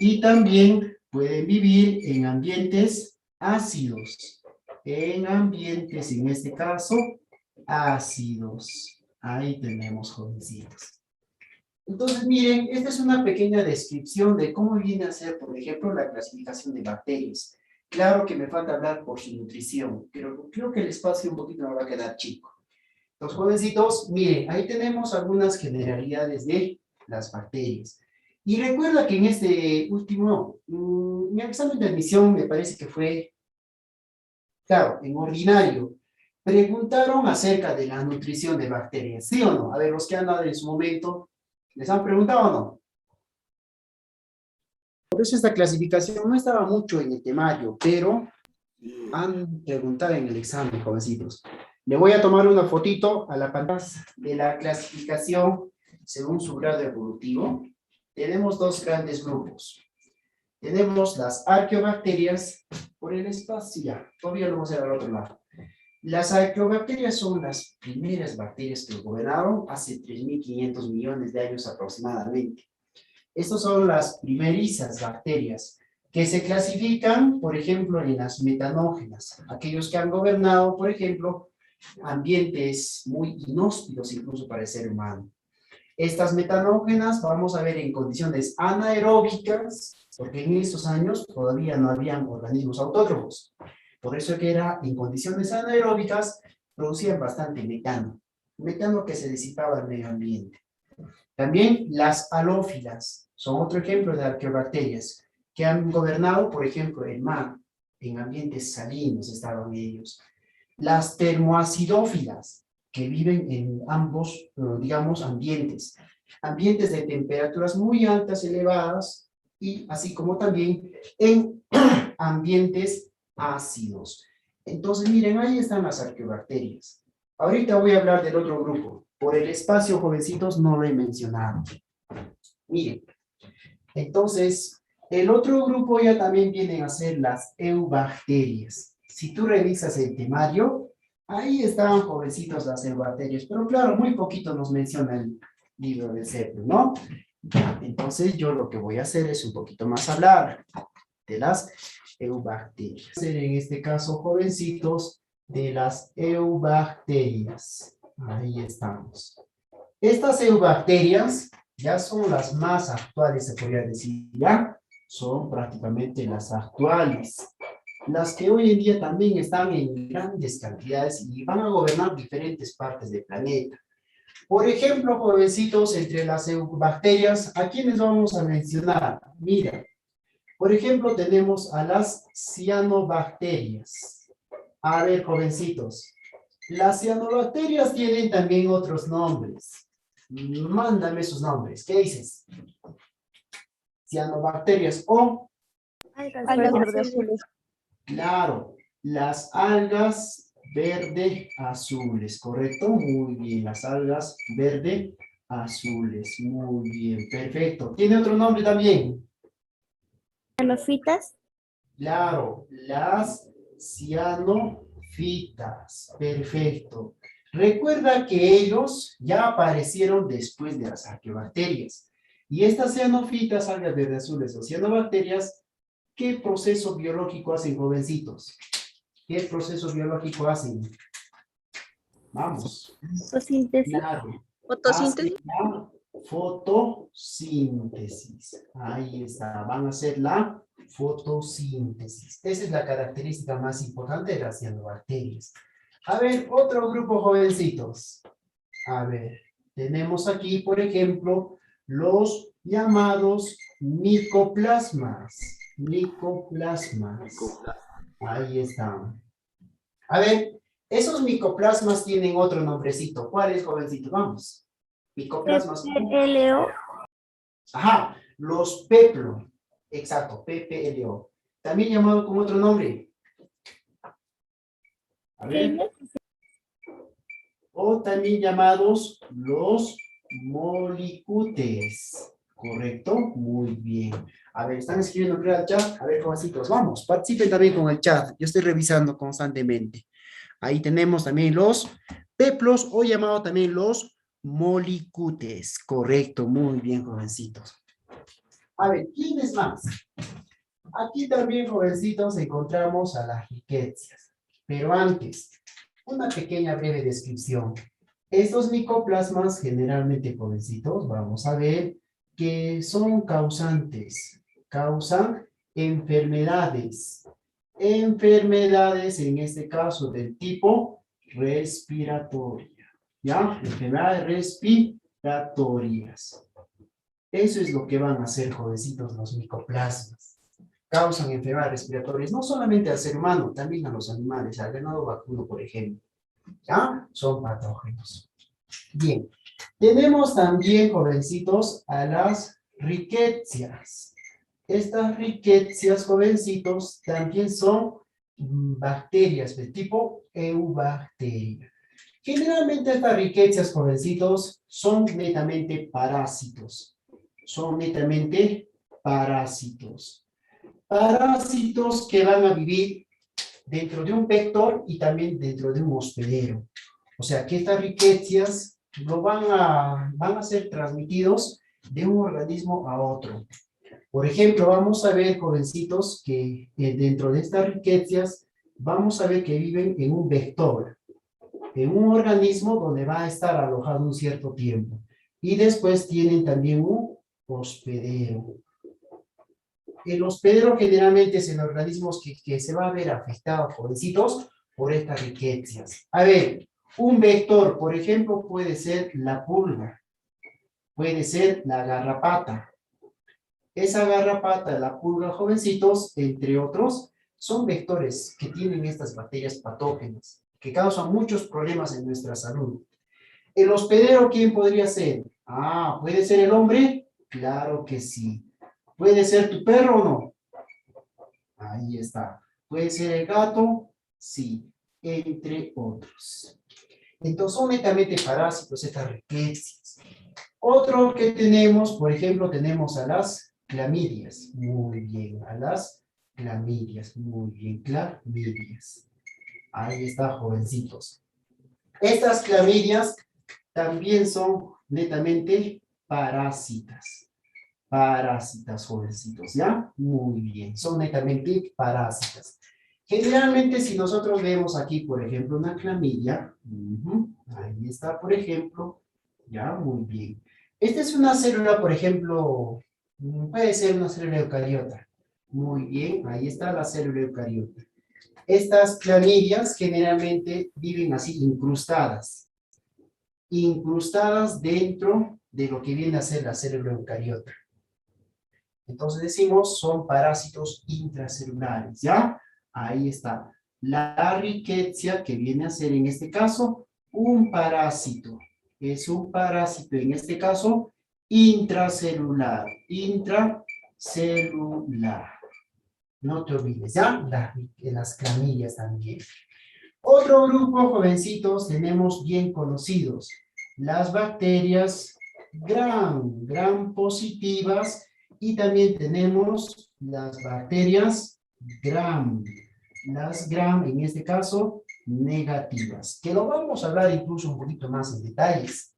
y también pueden vivir en ambientes ácidos, en este caso, ácidos. Ahí tenemos, jovencitos. Entonces, miren, esta es una pequeña descripción de cómo viene a ser, por ejemplo, la clasificación de bacterias. Claro que me falta hablar por su nutrición, pero creo que el espacio un poquito me va a quedar chico. Los jovencitos, miren, ahí tenemos algunas generalidades de las bacterias. Y recuerda que en este último, mi examen de admisión me parece que fue, claro, en ordinario, preguntaron acerca de la nutrición de bacterias, ¿sí o no? A ver, los que han dado en su momento, ¿les han preguntado o no? Por eso esta clasificación no estaba mucho en el temario, pero han preguntado en el examen, jovencitos. Le voy a tomar una fotito a la pantalla de la clasificación según su grado evolutivo. Tenemos dos grandes grupos. Tenemos las arqueobacterias por el espacio, ya, todavía lo vamos a hacer al otro lado. Las arqueobacterias son las primeras bacterias que gobernaron hace 3.500 millones de años aproximadamente. Estas son las primerizas bacterias que se clasifican, por ejemplo, en las metanógenas, aquellos que han gobernado, por ejemplo, ambientes muy inhóspitos incluso para el ser humano. Estas metanógenas vamos a ver en condiciones anaeróbicas, porque en estos años todavía no habían organismos autótrofos. Por eso que era en condiciones anaeróbicas producían bastante metano. metano que se disipaba al medio ambiente. También las halófilas son otro ejemplo de arqueobacterias que han gobernado, por ejemplo, el mar. En ambientes salinos estaban ellos. Las termoacidófilas, que viven en ambos, digamos, ambientes. Ambientes de temperaturas muy altas, elevadas, y así como también en ambientes ácidos. Entonces, miren, ahí están las arqueobacterias. Ahorita voy a hablar del otro grupo. Por el espacio, jovencitos, no lo he mencionado. Miren, entonces, el otro grupo ya también vienen a ser las eubacterias. Si tú revisas el temario, ahí estaban, jovencitos, las eubacterias. Pero claro, muy poquito nos menciona el libro de CEP, ¿no? Ya, entonces, yo lo que voy a hacer es un poquito más hablar de las eubacterias. En este caso, jovencitos, de las eubacterias. Ahí estamos. Estas eubacterias ya son las más actuales, se podría decir, ya son prácticamente las actuales. Las que hoy en día también están en grandes cantidades y van a gobernar diferentes partes del planeta. Por ejemplo, jovencitos, entre las eubacterias, ¿a quiénes vamos a mencionar? Mira, por ejemplo, tenemos a las cianobacterias. A ver, jovencitos, las cianobacterias tienen también otros nombres. Mándame sus nombres. ¿Qué dices? Cianobacterias o... Algas verde azules. Claro, las algas verde azules, ¿correcto? Muy bien, las algas verde azules. Muy bien, perfecto. ¿Tiene otro nombre también? Cianofitas. Claro, las cianofitas. Perfecto. Recuerda que ellos ya aparecieron después de las arqueobacterias. Y estas cianofitas, algas verde azules o cianobacterias, ¿qué proceso biológico hacen, jovencitos? ¿Qué proceso biológico hacen? Vamos. Fotosíntesis. Claro. Fotosíntesis. Hacen la fotosíntesis. Ahí está. Van a hacer la fotosíntesis. Esa es la característica más importante de las cianobacterias. A ver, otro grupo, jovencitos. A ver, tenemos aquí, por ejemplo, los llamados micoplasmas. Micoplasmas. Ahí están. A ver, esos micoplasmas tienen otro nombrecito. ¿Cuál es, jovencito? Vamos. Micoplasmas. PPLO. Ajá, los peplo. Exacto, PPLO. También llamado con otro nombre. A ver. O también llamados los molicutes. ¿Correcto? Muy bien. A ver, están escribiendo en el chat. A ver, jovencitos, vamos, participen también con el chat. Yo estoy revisando constantemente. Ahí tenemos también los peplos o llamado también los molicutes. Correcto, muy bien, jovencitos. A ver, ¿quiénes más? Aquí también, jovencitos, encontramos a las riquecias. Pero antes, una pequeña breve descripción. Estos micoplasmas, generalmente, jovencitos, vamos a ver que son causantes. Causan enfermedades. Enfermedades, en este caso, del tipo respiratoria. ¿Ya? Enfermedades respiratorias. Eso es lo que van a hacer, jovencitos, los micoplasmas. Causan enfermedades respiratorias, no solamente al ser humano, también a los animales, al ganado vacuno, por ejemplo. ¿Ya? Son patógenos. Bien. Tenemos también, jovencitos, a las riquecias. Estas riquecias, jovencitos, también son bacterias de tipo eubacteria. Generalmente estas riquecias, jovencitos, son netamente parásitos. Son netamente parásitos. Parásitos que van a vivir dentro de un vector y también dentro de un hospedero. O sea que estas riquecias van a ser transmitidos de un organismo a otro. Por ejemplo, vamos a ver, jovencitos, que dentro de estas riquecias vamos a ver que viven en un vector, en un organismo donde va a estar alojado un cierto tiempo. Y después tienen también un hospedero. El hospedero generalmente es el organismo que se va a ver afectado, jovencitos, por estas riquecias. A ver, Un vector, por ejemplo, puede ser la pulga, puede ser la garrapata. Esa garrapata, la pulga, jovencitos, entre otros, son vectores que tienen estas bacterias patógenas, que causan muchos problemas en nuestra salud. ¿El hospedero quién podría ser? Ah, ¿puede ser el hombre? Claro que sí. ¿Puede ser tu perro o no? Ahí está. ¿Puede ser el gato? Sí, entre otros. Entonces son netamente parásitos estas riquezas. Otro que tenemos, por ejemplo, tenemos a las clamidias. Muy bien, a las clamidias. Muy bien, clamidias. Ahí está, jovencitos. Estas clamidias también son netamente parásitas. Parásitas, jovencitos, ¿ya? Muy bien, son netamente parásitas. Generalmente, si nosotros vemos aquí, por ejemplo, una clamidia, ahí está, por ejemplo, ya, muy bien. Esta es una célula, por ejemplo, puede ser una célula eucariota. Muy bien, ahí está la célula eucariota. Estas clamidias generalmente viven así, incrustadas dentro de lo que viene a ser la célula eucariota. Entonces decimos, son parásitos intracelulares, ¿ya? Ahí está. La rickettsia, que viene a ser en este caso, un parásito. Es un parásito, en este caso, intracelular. Intracelular. No te olvides, ¿ya? Las clamidias también. Otro grupo, jovencitos, tenemos bien conocidos. Las bacterias gram positivas. Y también tenemos las bacterias gram. Las gram, en este caso, negativas. Que lo vamos a hablar incluso un poquito más en detalles.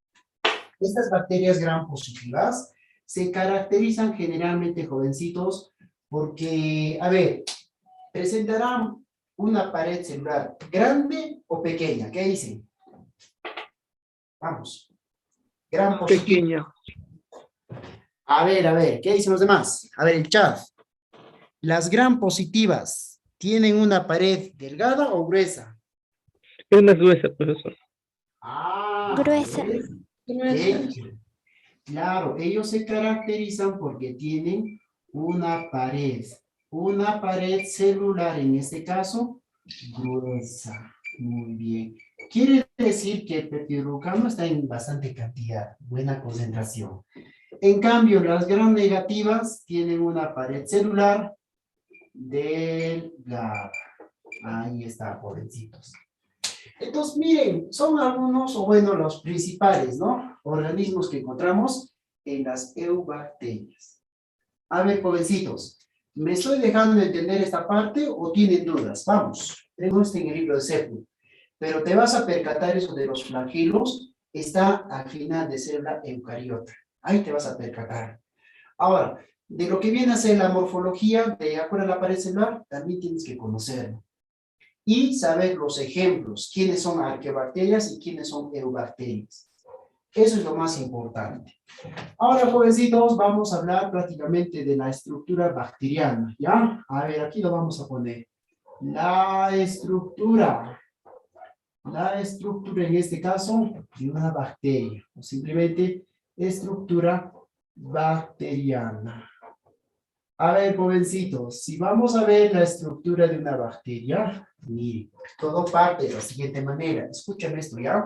Estas bacterias gram positivas se caracterizan generalmente, jovencitos, porque, a ver, presentarán una pared celular grande o pequeña. ¿Qué dicen? Vamos. Gram positiva. Pequeña. A ver, ¿qué dicen los demás? A ver, el chat. ¿Las gram positivas tienen una pared delgada o gruesa? Es más gruesa, profesor. Ah, Gruesa. claro, ellos se caracterizan porque tienen una pared celular, en este caso, gruesa. Muy bien. Quiere decir que el peptidoglucano está en bastante cantidad, buena concentración. En cambio, las gram negativas tienen una pared celular delgada. Ahí está, jovencitos. Entonces, miren, son algunos, o bueno, los principales, ¿no? Organismos que encontramos en las eubacterias. A ver, jovencitos, ¿me estoy dejando entender esta parte o tienen dudas? Vamos, tenemos en el libro de Sepul. Pero te vas a percatar eso de los flagelos, está al final de célula eucariota. Ahí te vas a percatar. Ahora, de lo que viene a ser la morfología de acuerdo a la pared celular, también tienes que conocerlo. Y saber los ejemplos, quiénes son arqueobacterias y quiénes son eubacterias. Eso es lo más importante. Ahora, jovencitos, vamos a hablar prácticamente de la estructura bacteriana, ¿ya? A ver, aquí lo vamos a poner. La estructura en este caso de una bacteria, o simplemente estructura bacteriana. A ver, jovencitos, si vamos a ver la estructura de una bacteria, miren, todo parte de la siguiente manera. Escuchen esto, ¿ya?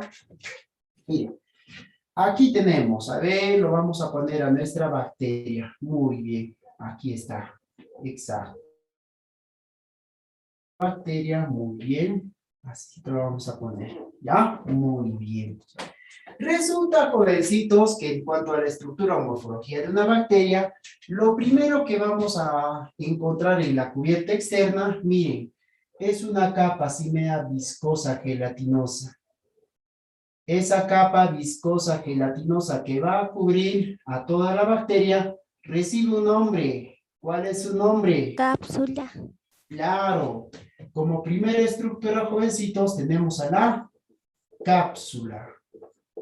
Miren, aquí tenemos, a ver, lo vamos a poner a nuestra bacteria. Muy bien, aquí está, exacto. Bacteria, muy bien. Así lo vamos a poner, ¿ya? Muy bien. Resulta, jovencitos, que en cuanto a la estructura o morfología de una bacteria, lo primero que vamos a encontrar en la cubierta externa, miren, es una capa así media viscosa gelatinosa. Esa capa viscosa gelatinosa que va a cubrir a toda la bacteria recibe un nombre. ¿Cuál es su nombre? Cápsula. Claro. Como primera estructura, jovencitos, tenemos a la cápsula.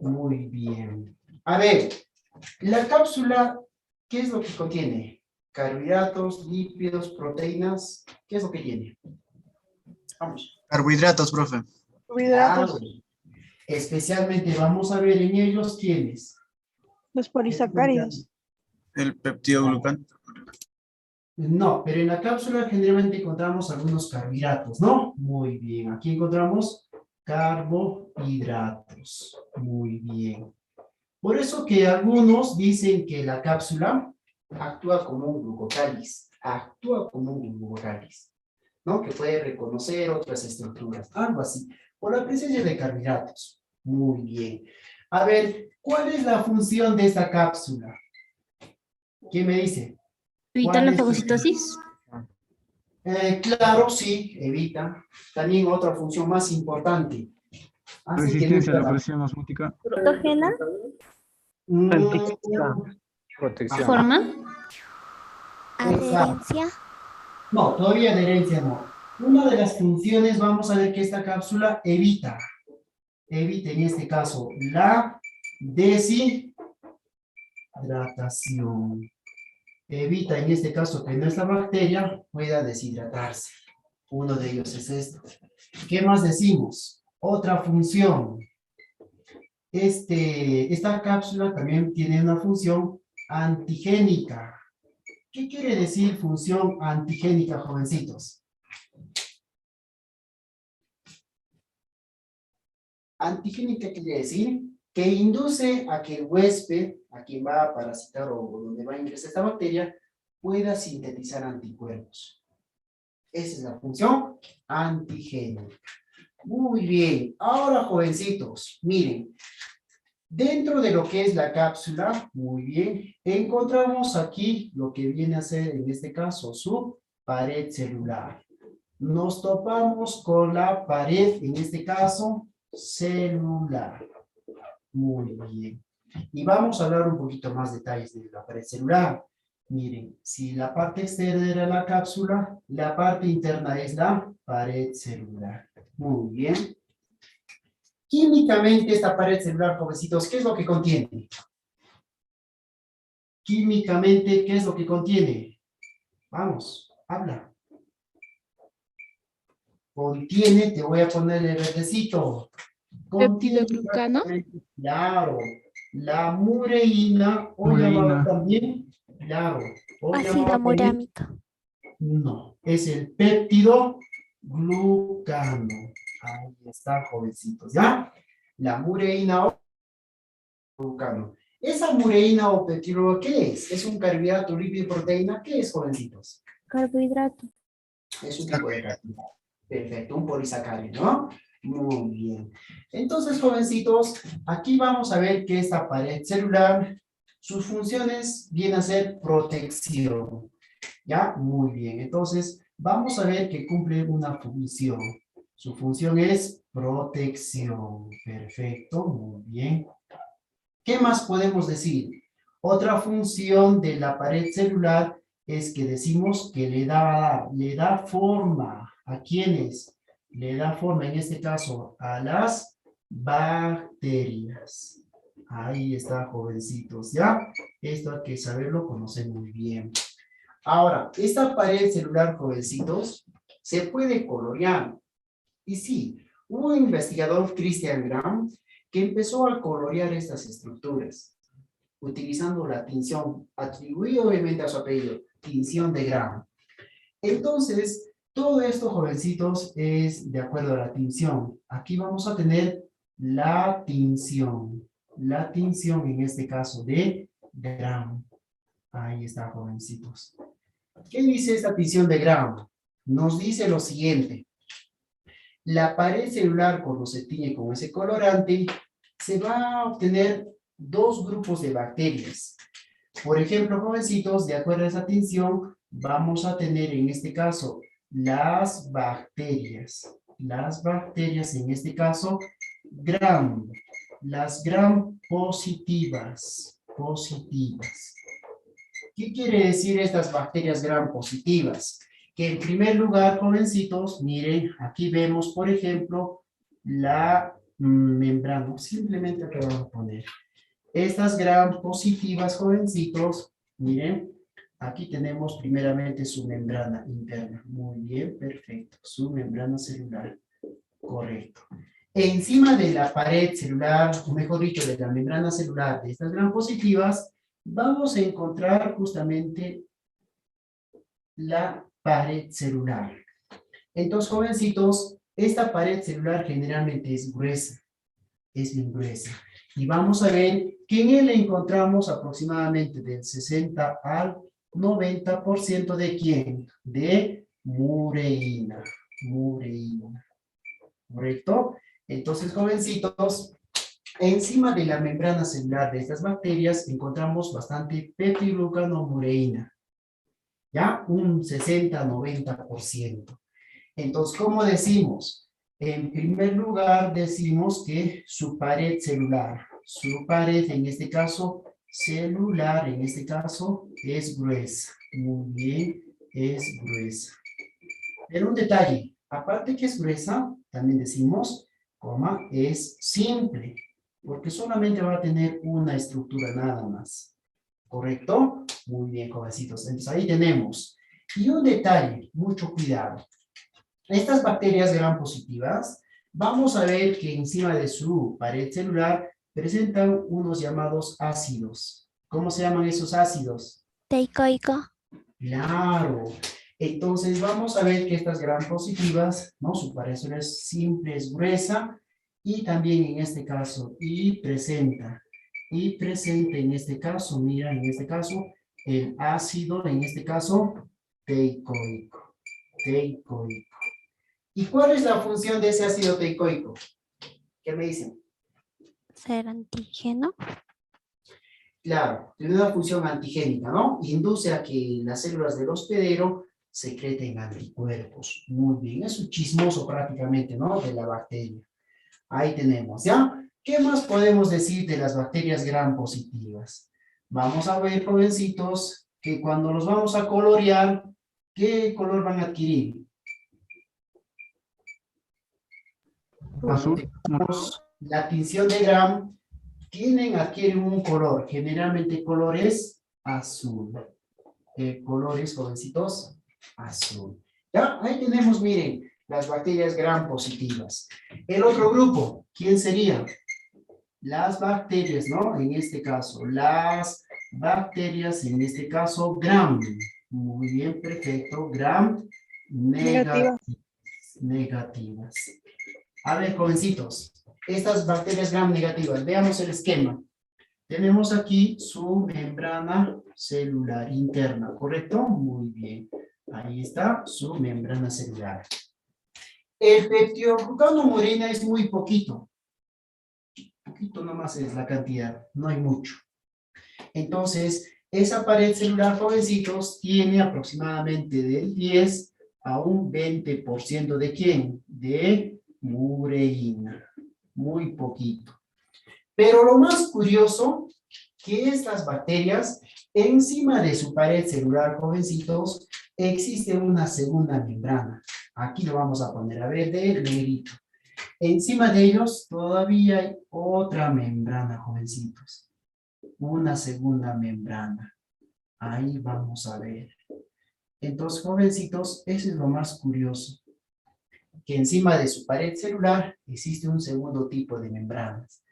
Muy bien. A ver, la cápsula, ¿qué es lo que contiene? Carbohidratos, lípidos, proteínas. ¿Qué es lo que tiene? Vamos. Carbohidratos, profe. Claro. Especialmente vamos a ver en ellos quiénes. Los polisacáridos. El peptidoglucano. No, pero en la cápsula generalmente encontramos algunos carbohidratos, ¿no? Muy bien. Aquí encontramos carbohidratos. Muy bien. Por eso que algunos dicen que la cápsula actúa como un glucocáliz. Actúa como un glucocáliz, ¿no? Que puede reconocer otras estructuras. Algo así. Por la presencia de carbohidratos. Muy bien. A ver, ¿cuál es la función de esta cápsula? ¿Quién me dice? ¿Evitar la ¿Cuál es su- fagocitosis? Claro, sí, evita. También otra función más importante. Así que Resistencia a la nuestra- presión osmótica. Fructogena. Mm, Antígena. Protección. ¿Forma? Adherencia. no, todavía adherencia no. Una de las funciones, vamos a ver que esta cápsula evita en este caso la deshidratación. Evita en este caso que nuestra bacteria pueda deshidratarse. Uno de ellos es esto. ¿Qué más decimos? Otra función. Esta cápsula también tiene una función antigénica. ¿Qué quiere decir función antigénica, jovencitos? Antigénica quiere decir que induce a que el huésped, a quien va a parasitar o donde va a ingresar esta bacteria, pueda sintetizar anticuerpos. Esa es la función antigénica. Muy bien. Ahora, jovencitos, miren. Dentro de lo que es la cápsula, muy bien, encontramos aquí lo que viene a ser, en este caso, su pared celular. Nos topamos con la pared, en este caso, celular. Muy bien. Y vamos a hablar un poquito más detalles de la pared celular. Miren, si la parte externa era la cápsula, la parte interna es la pared celular. Muy bien. Químicamente, esta pared celular, jovencitos, ¿qué es lo que contiene? Químicamente, ¿qué es lo que contiene? Vamos, habla. Contiene, te voy a poner el verdecito. Contiene, Peptidoglucano. claro, la mureína, o llamado Mureína. también, claro, o Ácida llamado también, murámica. no, es el péptido glucano. Ahí está, jovencitos, ¿ya? La mureína o glucano. ¿Esa mureína o peptido qué es? ¿Es un carbohidrato, lípido y proteína? ¿Qué es, jovencitos? Carbohidrato. Es un tipo de carbohidrato. Perfecto, un polisacárido, ¿no? Muy bien. Entonces, jovencitos, aquí vamos a ver que esta pared celular, sus funciones vienen a ser protección. ¿Ya? Muy bien. Entonces, vamos a ver que cumple una función. Su función es protección. Perfecto, muy bien. ¿Qué más podemos decir? Otra función de la pared celular es que decimos que le da forma. ¿A quiénes? Le da forma, en este caso, a las bacterias. Ahí está, jovencitos, ¿ya? Esto hay que saberlo, conocer muy bien. Ahora, esta pared celular, jovencitos, se puede colorear. Y sí, hubo un investigador, Christian Graham, que empezó a colorear estas estructuras, utilizando la tinción, atribuido obviamente a su apellido, tinción de Graham. Entonces, todo esto, jovencitos, es de acuerdo a la tinción. Aquí vamos a tener la tinción en este caso de Graham. Ahí está, jovencitos. ¿Qué dice esta tinción de Graham? Nos dice lo siguiente. La pared celular, cuando se tiñe con ese colorante, se va a obtener dos grupos de bacterias. Por ejemplo, jovencitos, de acuerdo a esa tinción, vamos a tener en este caso las bacterias. Las bacterias, en este caso, gram. Las gram positivas. Positivas. ¿Qué quiere decir estas bacterias gram positivas? Que en primer lugar, jovencitos, miren, aquí vemos, por ejemplo, la membrana. Simplemente acá vamos a poner. Estas gram positivas, jovencitos, miren, aquí tenemos primeramente su membrana interna. Muy bien, perfecto. Su membrana celular. Correcto. Encima de la pared celular, o mejor dicho, de la membrana celular de estas gram positivas, vamos a encontrar justamente la pared celular. Entonces, jovencitos, esta pared celular generalmente es gruesa, es bien gruesa. Y vamos a ver que en él encontramos aproximadamente del 60 al 90% de ¿quién? De mureína. Mureína. ¿Correcto? Entonces, jovencitos, encima de la membrana celular de estas bacterias encontramos bastante peptidoglucanomureína. ¿Ya? Un 60-90%. Entonces, ¿cómo decimos? En primer lugar, decimos que su pared celular, su pared, en este caso, celular, en este caso, es gruesa. Muy bien, es gruesa. Pero un detalle, aparte que es gruesa, también decimos, coma, es simple, porque solamente va a tener una estructura nada más. ¿Correcto? Muy bien, jovencitos. Entonces ahí tenemos. Y un detalle, mucho cuidado. Estas bacterias gram positivas, vamos a ver que encima de su pared celular presentan unos llamados ácidos. ¿Cómo se llaman esos ácidos? Teicoico. Claro. Entonces vamos a ver que estas gram positivas, ¿no? Su pared celular es simple, es gruesa, y también en este caso, y presenta en este caso, mira, en este caso, el ácido, en este caso, teicoico. Teicoico. ¿Y cuál es la función de ese ácido teicoico? ¿Qué me dicen? Ser antígeno. Claro, tiene una función antigénica, ¿no? Induce a que las células del hospedero secreten anticuerpos. Muy bien, es un chismoso prácticamente, ¿no? De la bacteria. Ahí tenemos, ¿ya? ¿Qué más podemos decir de las bacterias gram positivas? Vamos a ver, jovencitos, que cuando los vamos a colorear, ¿qué color van a adquirir? Azul. La tinción de gram adquieren un color, generalmente colores azul. Colores, jovencitos, azul. Ya, ahí tenemos, miren, las bacterias gram positivas. El otro grupo, ¿quién sería? Las bacterias, ¿no? En este caso, las bacterias, en este caso, gram. Muy bien, perfecto. Gram negativas. A ver, jovencitos, estas bacterias gram negativas, veamos el esquema. Tenemos aquí su membrana celular interna, ¿correcto? Muy bien. Ahí está su membrana celular. El peptidoglucanomurina es muy poquito. Poquito nomás es la cantidad, no hay mucho. Entonces, esa pared celular, jovencitos, tiene aproximadamente del 10 a un 20% de ¿quién? De mureína. Muy poquito. Pero lo más curioso, que estas bacterias, encima de su pared celular, jovencitos, existe una segunda membrana. Aquí lo vamos a poner a ver de negrito. Encima de ellos todavía hay otra membrana, jovencitos. Una segunda membrana. Ahí vamos a ver. Entonces, jovencitos, eso es lo más curioso. Que encima de su pared celular existe un segundo tipo de membranas.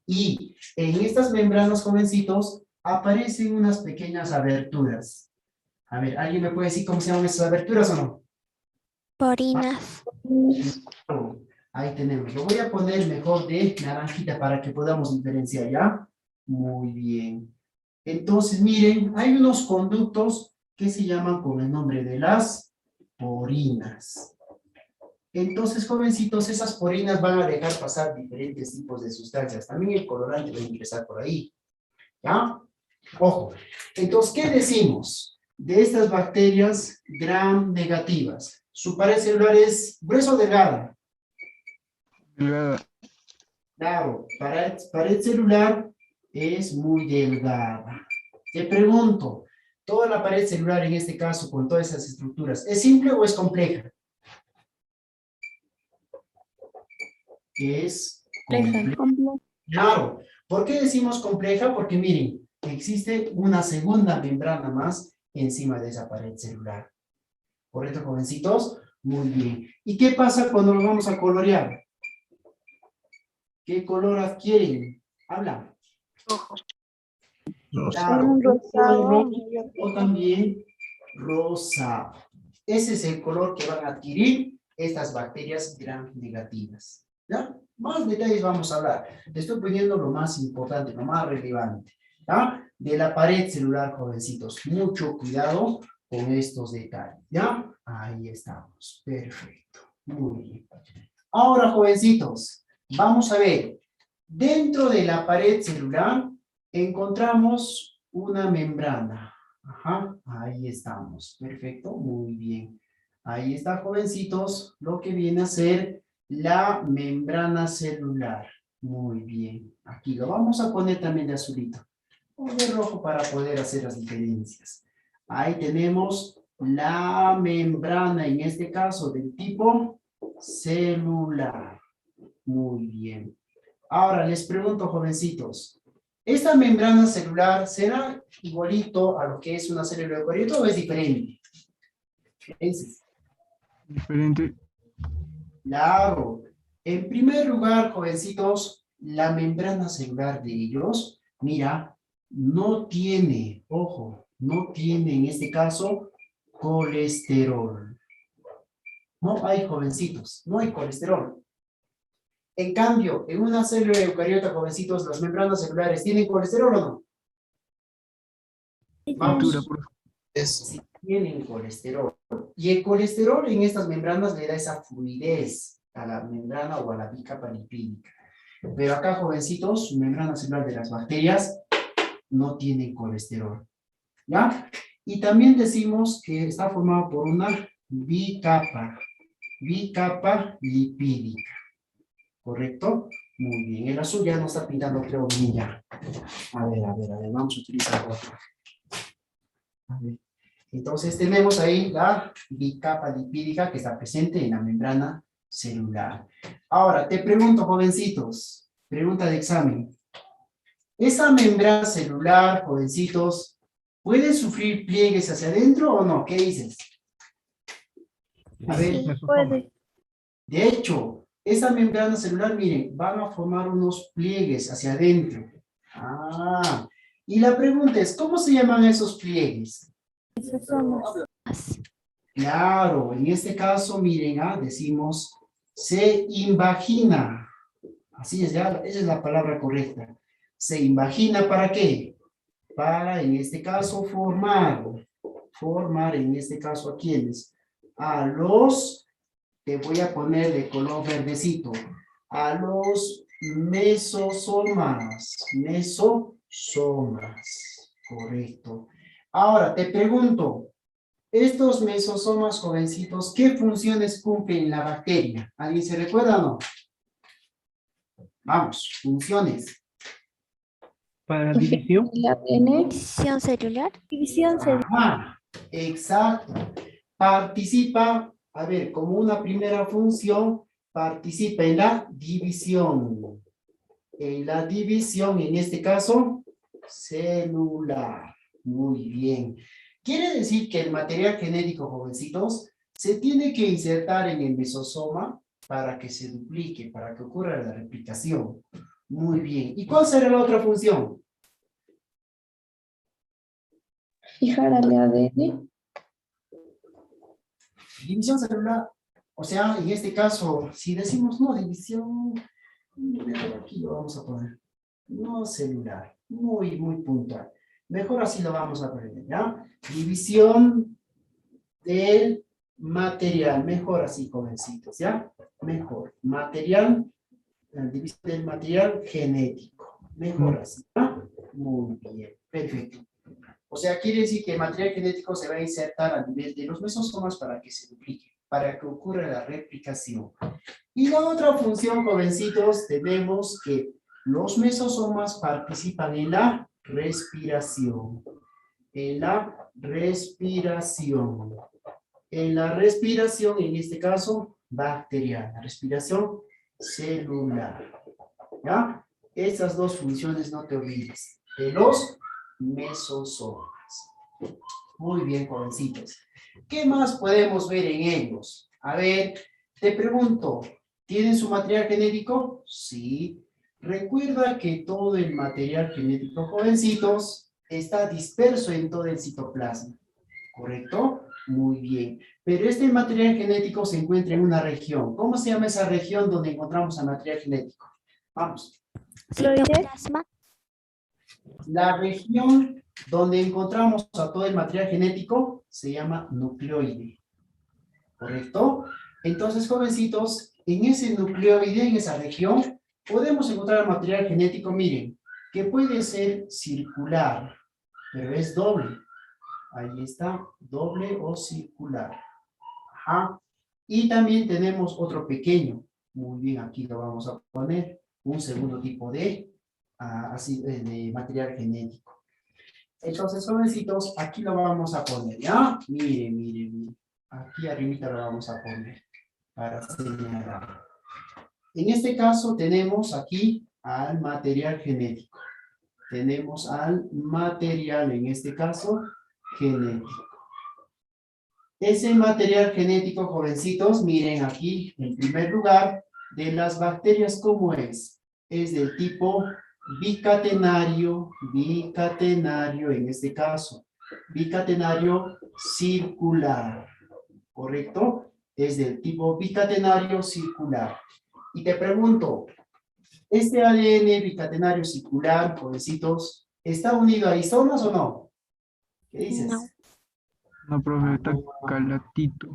Y en estas membranas, jovencitos, aparecen unas pequeñas aberturas. A ver, ¿alguien me puede decir cómo se llaman esas aberturas o no? Porinas. Ahí tenemos. Lo voy a poner mejor de naranjita para que podamos diferenciar, ¿ya? Muy bien. Entonces, miren, hay unos conductos que se llaman con el nombre de las porinas. Entonces, jovencitos, esas porinas van a dejar pasar diferentes tipos de sustancias. También el colorante va a ingresar por ahí. ¿Ya? Ojo. Entonces, ¿qué decimos de estas bacterias gram negativas? Su pared celular es gruesa o delgada. Delgada. Claro, pared celular es muy delgada. Te pregunto, ¿toda la pared celular en este caso con todas esas estructuras es simple o es compleja? Es compleja. Claro. ¿Por qué decimos compleja? Porque miren, existe una segunda membrana más encima de esa pared celular. ¿Correcto, jovencitos? Muy bien. ¿Y qué pasa cuando lo vamos a colorear? ¿Qué color adquieren? Habla. Rosa. Un rosado. O también rosa. Ese es el color que van a adquirir estas bacterias gram negativas. ¿Ya? Más detalles vamos a hablar. Te estoy poniendo lo más importante, lo más relevante. ¿Ya? De la pared celular, jovencitos. Mucho cuidado con estos detalles. ¿Ya? Ahí estamos. Perfecto. Muy bien. Ahora, jovencitos, vamos a ver. Dentro de la pared celular encontramos una membrana. Ajá, ahí estamos. Perfecto, muy bien. Ahí está, jovencitos, lo que viene a ser la membrana celular. Muy bien. Aquí lo vamos a poner también de azulito o de rojo para poder hacer las diferencias. Ahí tenemos la membrana, en este caso, del tipo celular. Muy bien. Ahora les pregunto, jovencitos, ¿esta membrana celular será igualito a lo que es una célula eucariota o es diferente? ¿Es? Diferente. Claro. En primer lugar, jovencitos, la membrana celular de ellos, mira, no tiene, ojo, no tiene en este caso colesterol. No hay, jovencitos, no hay colesterol. En cambio, en una célula eucariota, jovencitos, las membranas celulares ¿tienen colesterol o no? Pintura, Vamos. por Sí, tienen colesterol. Y el colesterol en estas membranas le da esa fluidez a la membrana o a la bicapa lipídica. Pero acá, jovencitos, membrana celular de las bacterias no tienen colesterol. ¿Ya? Y también decimos que está formado por una bicapa lipídica. ¿Correcto? Muy bien. El azul ya no está pintando, creo, bien ya. A ver, vamos a utilizar otro. A ver. Entonces tenemos ahí la bicapa lipídica que está presente en la membrana celular. Ahora, te pregunto, jovencitos, pregunta de examen. ¿Esa membrana celular, jovencitos, puede sufrir pliegues hacia adentro o no? ¿Qué dices? A ver. Sí, puede. De hecho, esa membrana celular, miren, van a formar unos pliegues hacia adentro. Ah, y la pregunta es, ¿cómo se llaman esos pliegues? Claro, en este caso, miren, decimos, se invagina. Así es, ya, esa es la palabra correcta. Se invagina, ¿para qué? Para, en este caso, formar en este caso, ¿a quiénes? A los, te voy a poner de color verdecito, a los mesosomas, correcto. Ahora, te pregunto, estos mesosomas, jovencitos, ¿qué funciones cumplen en la bacteria? ¿Alguien se recuerda o no? Vamos, funciones. Para la división. El ADN. División celular. División celular. Ajá, exacto. Participa, a ver, como una primera función, participa en la división. En la división, en este caso, celular. Muy bien. Quiere decir que el material genético, jovencitos, se tiene que insertar en el mesosoma para que se duplique, para que ocurra la replicación. Muy bien. ¿Y cuál será la otra función? Fijar al ADN. División celular. O sea, en este caso, si decimos no división, aquí lo vamos a poner. No celular. Muy, muy puntual. Mejor así lo vamos a poner, ¿ya? División del material. Mejor así, jovencitos, ¿ya? Mejor. Material, división del material genético. Mejor así, ¿ya? Muy bien. Perfecto. O sea, quiere decir que el material genético se va a insertar a nivel de los mesosomas para que se duplique, para que ocurra la replicación. Y la otra función, jovencitos, tenemos que los mesosomas participan en la respiración. En la respiración. En la respiración, en este caso, bacteriana. La respiración celular. ¿Ya? Estas dos funciones no te olvides. De los mesosomas. Muy bien, jovencitos. ¿Qué más podemos ver en ellos? A ver, te pregunto, ¿tienen su material genético? Sí. Recuerda que todo el material genético, jovencitos, está disperso en todo el citoplasma, ¿correcto? Muy bien. Pero este material genético se encuentra en una región. ¿Cómo se llama esa región donde encontramos el material genético? Vamos. Citoplasma. La región donde encontramos a todo el material genético se llama nucleoide, ¿correcto? Entonces, jovencitos, en ese nucleoide, en esa región, podemos encontrar el material genético, miren, que puede ser circular, pero es doble. Ahí está, doble o circular. Ajá. Y también tenemos otro pequeño. Muy bien, aquí lo vamos a poner. Un segundo tipo de, de material genético. Entonces, jovencitos, aquí lo vamos a poner, ¿ya? Miren, miren, miren. Aquí arribita lo vamos a poner para señalar. En este caso tenemos aquí al material genético. Tenemos al material, en este caso, genético. Ese material genético, jovencitos, miren aquí, en primer lugar, de las bacterias, ¿cómo es? Es del tipo bicatenario, en este caso, bicatenario circular, ¿correcto? Es del tipo bicatenario circular. Y te pregunto, ¿este ADN bicatenario circular, jovencitos, está unido a histonas o no? ¿Qué dices? No. No, profe, está calatito.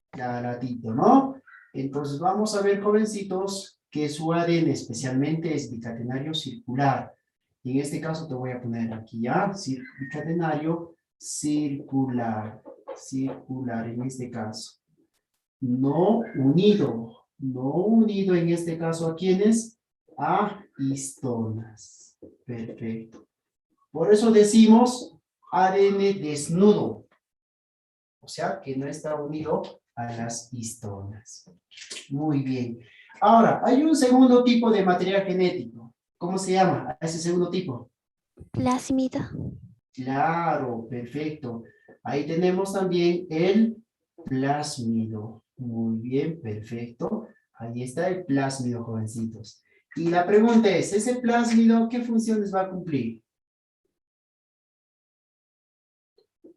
Caratito, ¿no? Entonces vamos a ver, jovencitos, que su ADN especialmente es bicatenario circular. Y en este caso te voy a poner aquí ya, bicatenario circular, en este caso. No unido en este caso a quiénes, a histonas. Perfecto. Por eso decimos ADN desnudo. O sea, que no está unido a las histonas. Muy bien. Ahora, hay un segundo tipo de material genético. ¿Cómo se llama a ese segundo tipo? Plásmido. Claro, perfecto. Ahí tenemos también el plásmido. Muy bien, perfecto. Ahí está el plásmido, jovencitos. Y la pregunta es, ¿ese plásmido qué funciones va a cumplir?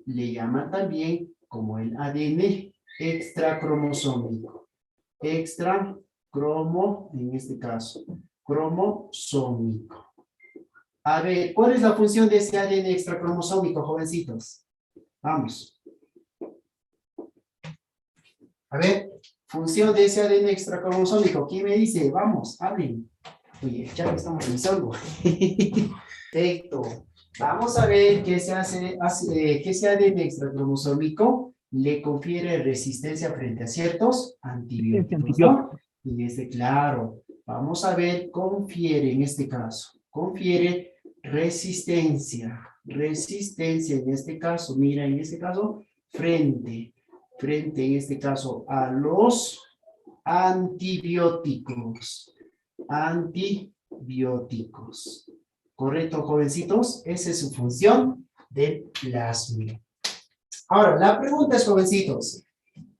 Le llaman también como el ADN extracromosómico. En este caso, cromosómico. A ver, ¿cuál es la función de ese ADN extracromosómico, jovencitos? Vamos. A ver, función de ese ADN extracromosómico. ¿Quién me dice? Vamos, hablen. Oye, ya lo estamos revisando. Perfecto. Vamos a ver qué se hace, que ese ADN extracromosómico le confiere resistencia frente a ciertos antibióticos, ¿no? Y claro, vamos a ver, confiere en este caso, confiere resistencia en este caso, mira, en este caso, frente en este caso a los antibióticos. ¿Correcto, jovencitos? Esa es su función del plásmido. Ahora, la pregunta es, jovencitos,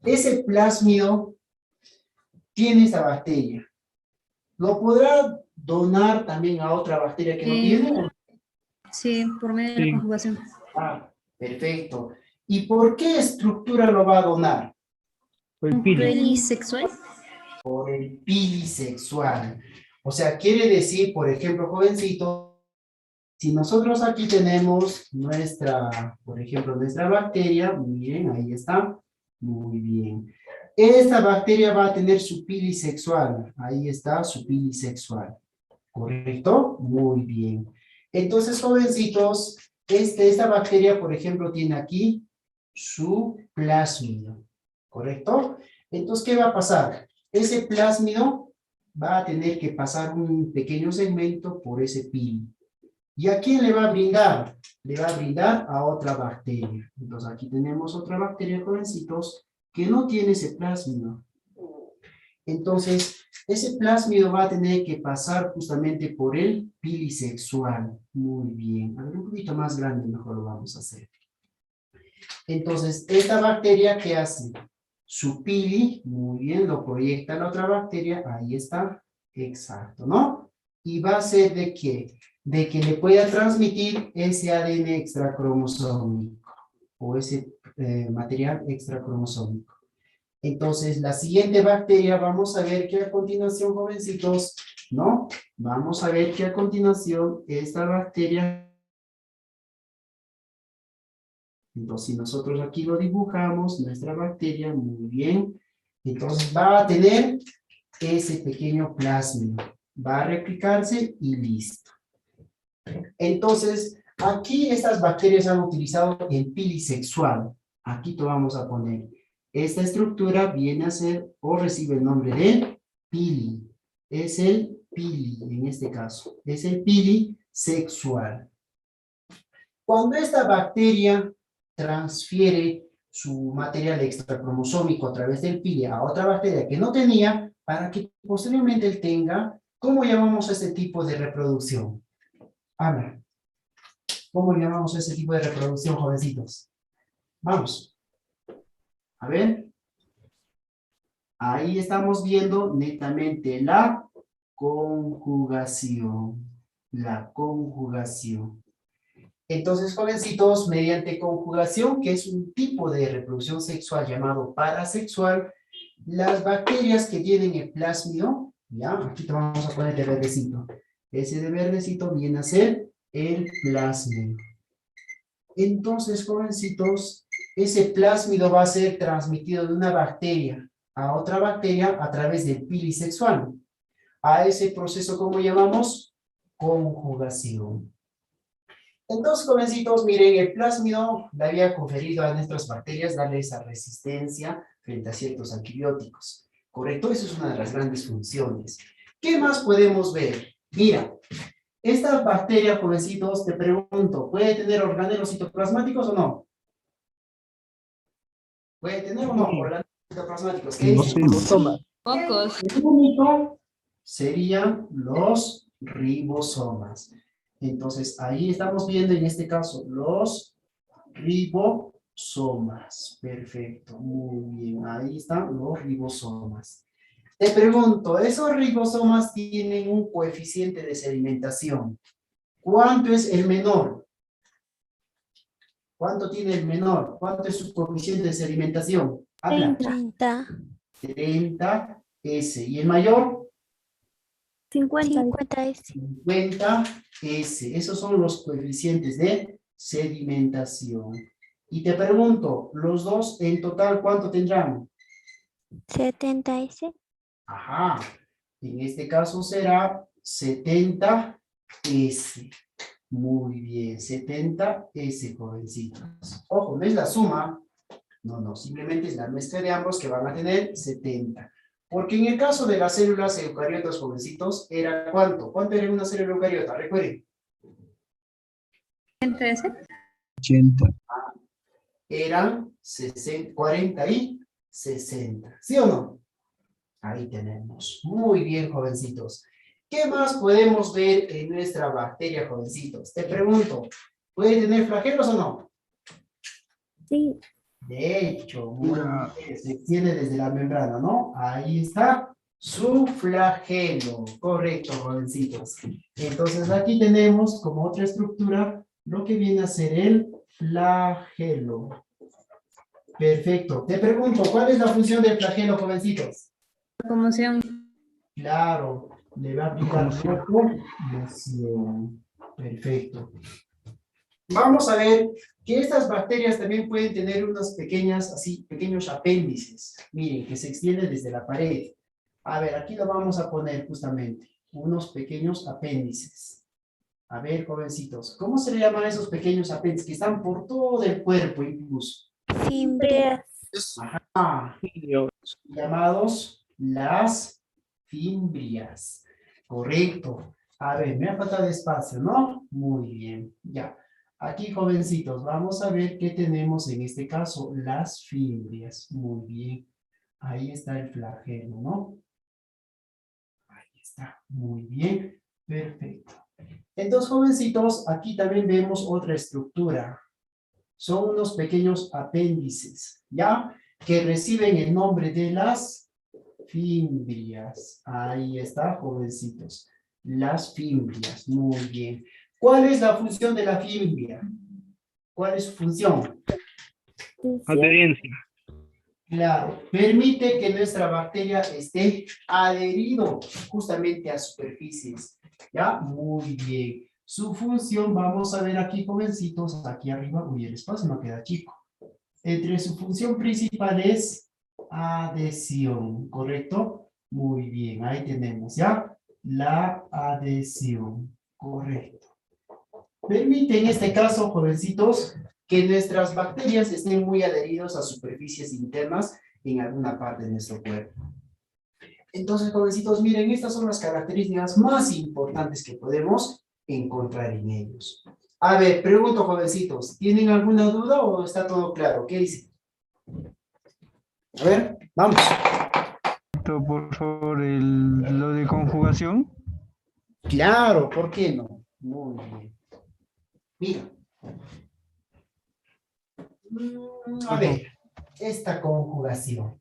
¿ese plásmido tiene esta bacteria? ¿Lo podrá donar también a otra bacteria que no tiene? Sí, por medio de la conjugación. Ah, perfecto. ¿Y por qué estructura lo va a donar? ¿Pelisexual? Por el pilisexual. O sea, quiere decir, por ejemplo, jovencito, si nosotros aquí tenemos nuestra, por ejemplo, nuestra bacteria, miren, ahí está, muy bien. Esta bacteria va a tener su pilisexual, ahí está su pilisexual, ¿correcto? Muy bien. Entonces, jovencitos, esta bacteria, por ejemplo, tiene aquí su plásmido, ¿correcto? Entonces, ¿qué va a pasar? Ese plásmido va a tener que pasar un pequeño segmento por ese pili. ¿Y a quién le va a brindar? Le va a brindar a otra bacteria. Entonces aquí tenemos otra bacteria, jovencitos, que no tiene ese plásmido. Entonces, ese plásmido va a tener que pasar justamente por el pilisexual. Muy bien. A ver, un poquito más grande mejor lo vamos a hacer. Entonces, esta bacteria, ¿qué hace? Su pili, muy bien, lo proyecta a la otra bacteria. Ahí está. Exacto, ¿no? y va a ser de qué? De que le pueda transmitir ese ADN extracromosómico o ese material extracromosómico. Entonces, la siguiente bacteria, vamos a ver que a continuación, jovencitos, ¿no? Vamos a ver que a continuación esta bacteria, entonces si nosotros aquí lo dibujamos, nuestra bacteria, muy bien, entonces va a tener ese pequeño plásmido, va a replicarse y listo. Entonces, aquí estas bacterias han utilizado el pili sexual. Aquí te vamos a poner. Esta estructura viene a ser o recibe el nombre de pili. Es el pili en este caso. Es el pili sexual. Cuando esta bacteria transfiere su material extracromosómico a través del pili a otra bacteria que no tenía, para que posteriormente él tenga, ¿cómo llamamos a este tipo de reproducción? Habla. ¿Cómo llamamos a ese tipo de reproducción, jovencitos? Vamos. A ver. Ahí estamos viendo netamente la conjugación. La conjugación. Entonces, jovencitos, mediante conjugación, que es un tipo de reproducción sexual llamado parasexual, las bacterias que tienen el plásmido, ya, aquí te vamos a poner de verdecito. Ese de verdecito viene a ser el plásmido. Entonces, jovencitos, ese plásmido va a ser transmitido de una bacteria a otra bacteria a través del pili sexual. A ese proceso, ¿cómo llamamos? Conjugación. Entonces, jovencitos, miren, el plásmido le había conferido a nuestras bacterias darle esa resistencia frente a ciertos antibióticos. ¿Correcto? Eso es una de las grandes funciones. ¿Qué más podemos ver? Mira, esta bacteria, jovencitos, te pregunto, ¿puede tener organelos citoplasmáticos o no? ¿Puede tener o no organelos citoplasmáticos? ¿Qué No dicen? sé. Ribosomas. Pocos. El único serían los ribosomas. Entonces, ahí estamos viendo en este caso los ribosomas. Perfecto, muy bien. Ahí están los ribosomas. Te pregunto, ¿esos ribosomas tienen un coeficiente de sedimentación? ¿Cuánto es el menor? ¿Cuánto tiene el menor? ¿Cuánto es su coeficiente de sedimentación? Habla. 30. 30 S. ¿Y el mayor? 50. 50 S. Esos son los coeficientes de sedimentación. Y te pregunto, los dos en total, ¿cuánto tendrán? 70 S. Ajá. En este caso será 70 S. Muy bien, 70 S, jovencitos. Ojo, no es la suma. No, simplemente es la mezcla de ambos que van a tener 70. Porque en el caso de las células eucariotas, jovencitos, ¿era cuánto? ¿Cuánto era una célula eucariota? Recuerden. ¿Entre ese? 80. Eran 60, 40 y 60. ¿Sí o no? Ahí tenemos. Muy bien, jovencitos. ¿Qué más podemos ver en nuestra bacteria, jovencitos? Te pregunto, ¿puede tener flagelos o no? Sí. De hecho, muy bien, se extiende desde la membrana, ¿no? Ahí está su flagelo. Correcto, jovencitos. Entonces aquí tenemos como otra estructura lo que viene a ser el flagelo. Perfecto. Te pregunto, ¿cuál es la función del flagelo, jovencitos? Locomoción. Claro, le va a aplicar locomoción. Perfecto. Vamos a ver que estas bacterias también pueden tener unas pequeñas, así, pequeños apéndices. Miren, que se extienden desde la pared. A ver, aquí lo vamos a poner justamente. Unos pequeños apéndices. A ver, jovencitos, ¿cómo se le llaman esos pequeños apéndices que están por todo el cuerpo incluso? Fimbrias. Ajá. Llamados las fimbrias. Correcto. A ver, me ha faltado espacio, ¿no? Muy bien, ya. Aquí, jovencitos, vamos a ver qué tenemos en este caso, las fimbrias. Muy bien. Ahí está el flagelo, ¿no? Ahí está. Muy bien. Perfecto. Entonces, jovencitos, aquí también vemos otra estructura. Son unos pequeños apéndices, ¿ya? Que reciben el nombre de las fimbrias. Ahí está, jovencitos. Las fimbrias, muy bien. ¿Cuál es la función de la fimbria? ¿Cuál es su función? Adherencia. Claro, permite que nuestra bacteria esté adherido justamente a superficies. ¿Ya? Muy bien. Su función, vamos a ver aquí, jovencitos, aquí arriba, uy, el espacio no queda chico. Entre su función principal es adhesión, ¿correcto? Muy bien, ahí tenemos, ¿ya? La adhesión, correcto. Permite en este caso, jovencitos, que nuestras bacterias estén muy adheridos a superficies internas en alguna parte de nuestro cuerpo. Entonces, jovencitos, miren, estas son las características más importantes que podemos encontrar en ellos. A ver, pregunto, jovencitos, ¿tienen alguna duda o está todo claro? ¿Qué dicen? A ver, vamos. Por favor, lo de conjugación. Claro, ¿por qué no? Muy bien. Mira. A ver, esta conjugación.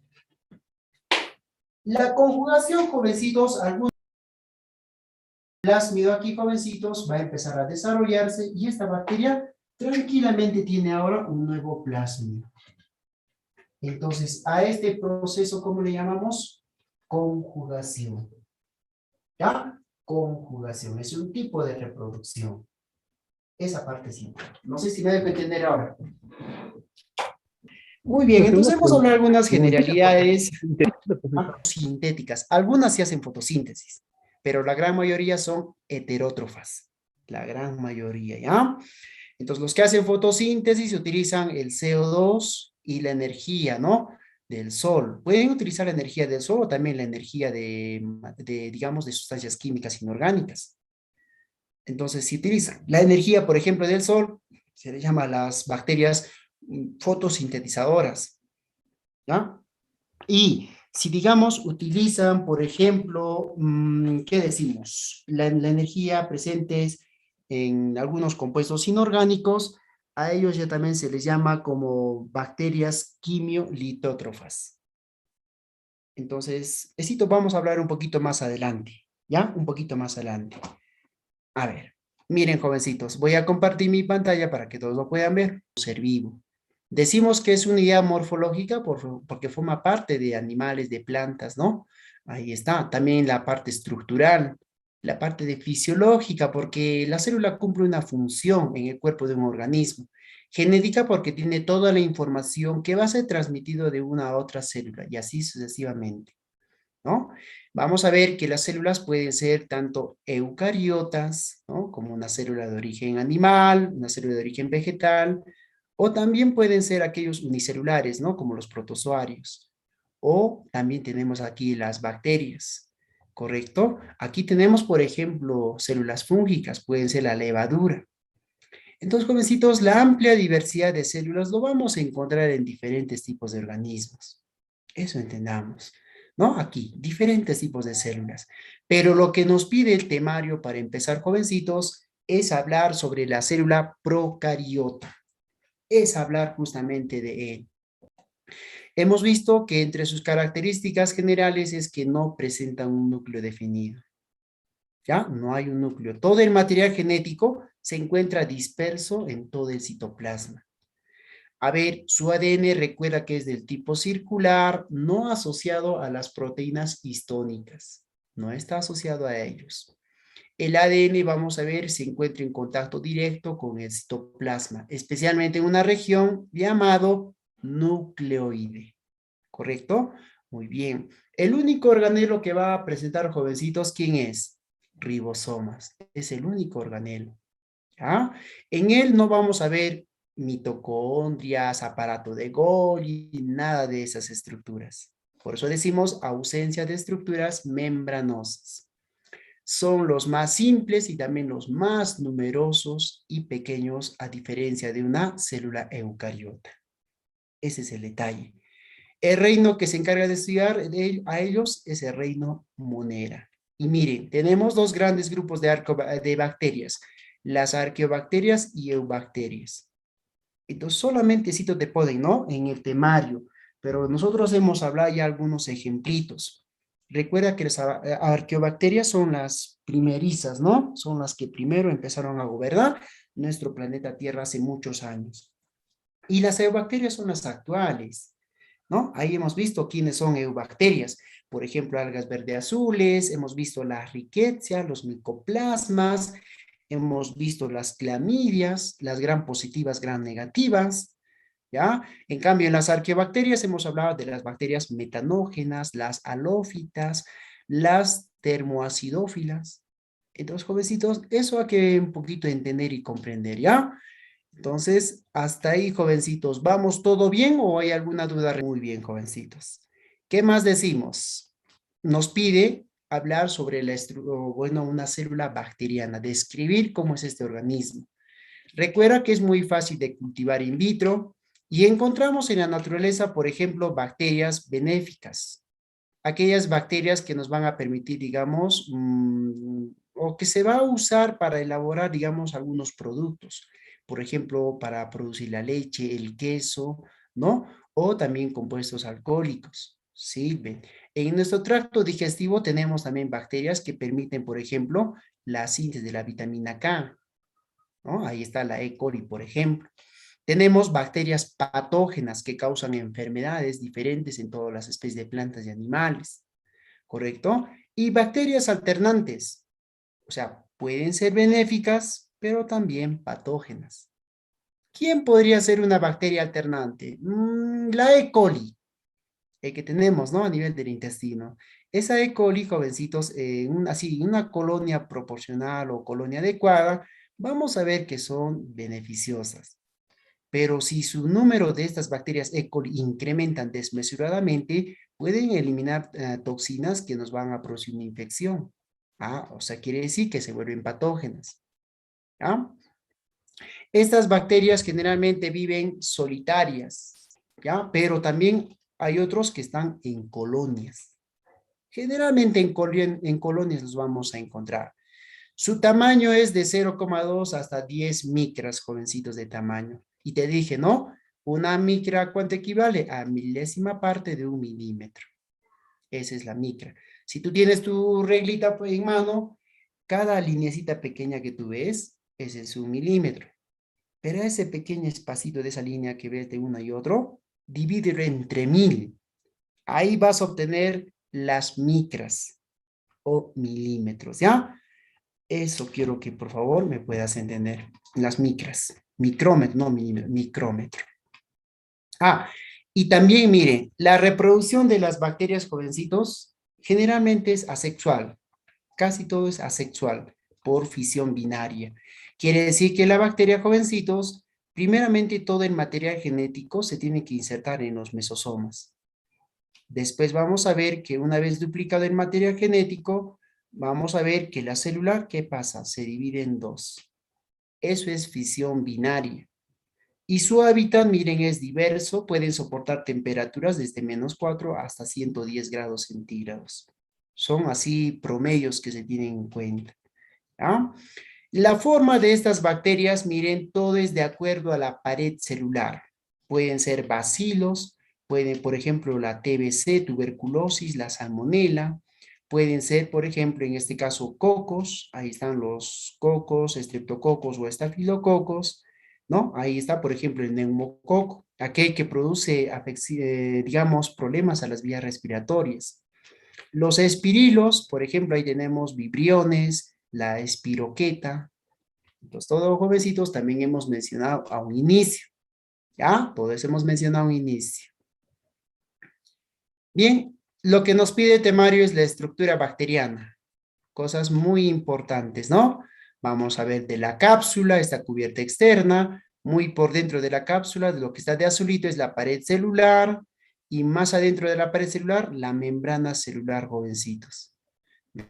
La conjugación, jovencitos, algún plásmido aquí, jovencitos, va a empezar a desarrollarse y esta bacteria tranquilamente tiene ahora un nuevo plásmido. Entonces, a este proceso, ¿cómo le llamamos? Conjugación. ¿Ya? Conjugación. Es un tipo de reproducción. Esa parte sí. No sé si me dejo entender ahora. Muy bien, entonces hemos hablado de algunas generalidades sintéticas. Algunas sí hacen fotosíntesis, pero la gran mayoría son heterótrofas. La gran mayoría, ¿ya? Entonces, los que hacen fotosíntesis utilizan el CO2 y la energía, ¿no? Del sol. Pueden utilizar la energía del sol o también la energía digamos, de sustancias químicas inorgánicas. Entonces, si utilizan la energía, por ejemplo, del sol, se le llama a las bacterias fotosintetizadoras, ¿ya? Y si, digamos, utilizan, por ejemplo, ¿qué decimos? La energía presente en algunos compuestos inorgánicos, a ellos ya también se les llama como bacterias quimiolitótrofas. Entonces, esto vamos a hablar un poquito más adelante, ¿ya? Un poquito más adelante. A ver, miren, jovencitos, voy a compartir mi pantalla para que todos lo puedan ver. Ser vivo. Decimos que es una unidad morfológica porque forma parte de animales, de plantas, ¿no? Ahí está. También la parte estructural, la parte de fisiológica, porque la célula cumple una función en el cuerpo de un organismo. Genética, porque tiene toda la información que va a ser transmitido de una a otra célula, y así sucesivamente, ¿no? Vamos a ver que las células pueden ser tanto eucariotas, ¿no? Como una célula de origen animal, una célula de origen vegetal, o también pueden ser aquellos unicelulares, ¿no? Como los protozoarios. O también tenemos aquí las bacterias, ¿correcto? Aquí tenemos, por ejemplo, células fúngicas, pueden ser la levadura. Entonces, jovencitos, la amplia diversidad de células lo vamos a encontrar en diferentes tipos de organismos. Eso entendamos, ¿no? Aquí, diferentes tipos de células. Pero lo que nos pide el temario para empezar, jovencitos, es hablar sobre la célula procariota. Es hablar justamente de él. Hemos visto que entre sus características generales es que no presentan un núcleo definido. ¿Ya? No hay un núcleo. Todo el material genético se encuentra disperso en todo el citoplasma. A ver, su ADN recuerda que es del tipo circular, no asociado a las proteínas histónicas. No está asociado a ellos. El ADN, vamos a ver, se encuentra en contacto directo con el citoplasma, especialmente en una región llamado nucleoide. ¿Correcto? Muy bien. El único organelo que va a presentar, jovencitos, ¿quién es? Ribosomas. Es el único organelo. ¿Ya? En él no vamos a ver mitocondrias, aparato de Golgi, nada de esas estructuras. Por eso decimos ausencia de estructuras membranosas. Son los más simples y también los más numerosos y pequeños a diferencia de una célula eucariota. Ese es el detalle. El reino que se encarga de estudiar a ellos es el reino Monera. Y miren, tenemos dos grandes grupos de bacterias, las arqueobacterias y eubacterias. Entonces solamente cito te ponen, ¿no? En el temario, pero nosotros hemos hablado ya algunos ejemplitos. Recuerda que las arqueobacterias son las primerizas, ¿no? Son las que primero empezaron a gobernar nuestro planeta Tierra hace muchos años. Y las eubacterias son las actuales, ¿no? Ahí hemos visto quiénes son eubacterias. Por ejemplo, algas verde azules, hemos visto la rickettsia, los micoplasmas, hemos visto las clamidias, las gram positivas, gram negativas, ¿ya? En cambio, en las arqueobacterias hemos hablado de las bacterias metanógenas, las halófitas, las termoacidófilas. Entonces, jovencitos, eso hay que un poquito entender y comprender, ¿ya? Entonces, hasta ahí, jovencitos. ¿Vamos todo bien o hay alguna duda? Muy bien, jovencitos. ¿Qué más decimos? Nos pide hablar sobre una célula bacteriana, describir cómo es este organismo. Recuerda que es muy fácil de cultivar in vitro y encontramos en la naturaleza, por ejemplo, bacterias benéficas. Aquellas bacterias que nos van a permitir, digamos, o que se va a usar para elaborar, digamos, algunos productos. Por ejemplo, para producir la leche, el queso, ¿no? O también compuestos alcohólicos. Sirven. En nuestro tracto digestivo tenemos también bacterias que permiten, por ejemplo, la síntesis de la vitamina K, ¿no? Ahí está la E. coli, por ejemplo. Tenemos bacterias patógenas que causan enfermedades diferentes en todas las especies de plantas y animales, ¿correcto? Y bacterias alternantes, o sea, pueden ser benéficas, pero también patógenas. ¿Quién podría ser una bacteria alternante? La E. coli, que tenemos, ¿no? A nivel del intestino. Esa E. coli, jovencitos, así, una colonia proporcional o colonia adecuada, vamos a ver que son beneficiosas. Pero si su número de estas bacterias E. coli incrementan desmesuradamente, pueden eliminar toxinas que nos van a producir una infección. O sea, quiere decir que se vuelven patógenas. ¿Ya? Estas bacterias generalmente viven solitarias, ¿ya? Pero también hay otros que están en colonias. Generalmente en colonias los vamos a encontrar. Su tamaño es de 0,2 hasta 10 micras, jovencitos de tamaño. Y te dije, ¿no? Una micra, ¿cuánto equivale? A milésima parte de 1 milímetro. Esa es la micra. Si tú tienes tu reglita en mano, cada lineecita pequeña que tú ves, ese es 1 milímetro. Pero ese pequeño espacito de esa línea que ves de uno y otro, divídelo entre 1000. Ahí vas a obtener las micras o milímetros, ¿ya? Eso quiero que por favor me puedas entender. Las micras. Micrómetro, no milímetro, micrómetro. Y también mire, la reproducción de las bacterias, jovencitos, generalmente es asexual. Casi todo es asexual por fisión binaria. Quiere decir que la bacteria, jovencitos, primeramente todo el material genético se tiene que insertar en los mesosomas. Después vamos a ver que una vez duplicado el material genético, vamos a ver que la célula, ¿qué pasa? Se divide en dos. Eso es fisión binaria. Y su hábitat, miren, es diverso. Pueden soportar temperaturas desde -4 hasta 110 grados centígrados. Son así promedios que se tienen en cuenta. ¿Ya? La forma de estas bacterias, miren, todo es de acuerdo a la pared celular. Pueden ser bacilos, pueden, por ejemplo, la TBC, tuberculosis, la salmonela. Pueden ser, por ejemplo, en este caso, cocos. Ahí están los cocos, estreptococos o estafilococos, ¿no? Ahí está, por ejemplo, el neumococo, aquel que produce, digamos, problemas a las vías respiratorias. Los espirilos, por ejemplo, ahí tenemos vibriones, la espiroqueta. Entonces, todos jovencitos también hemos mencionado a un inicio. ¿Ya? Todos hemos mencionado a un inicio. Bien, lo que nos pide el temario es la estructura bacteriana. Cosas muy importantes, ¿no? Vamos a ver de la cápsula, esta cubierta externa. Muy por dentro de la cápsula, de lo que está de azulito es la pared celular. Y más adentro de la pared celular, la membrana celular, jovencitos.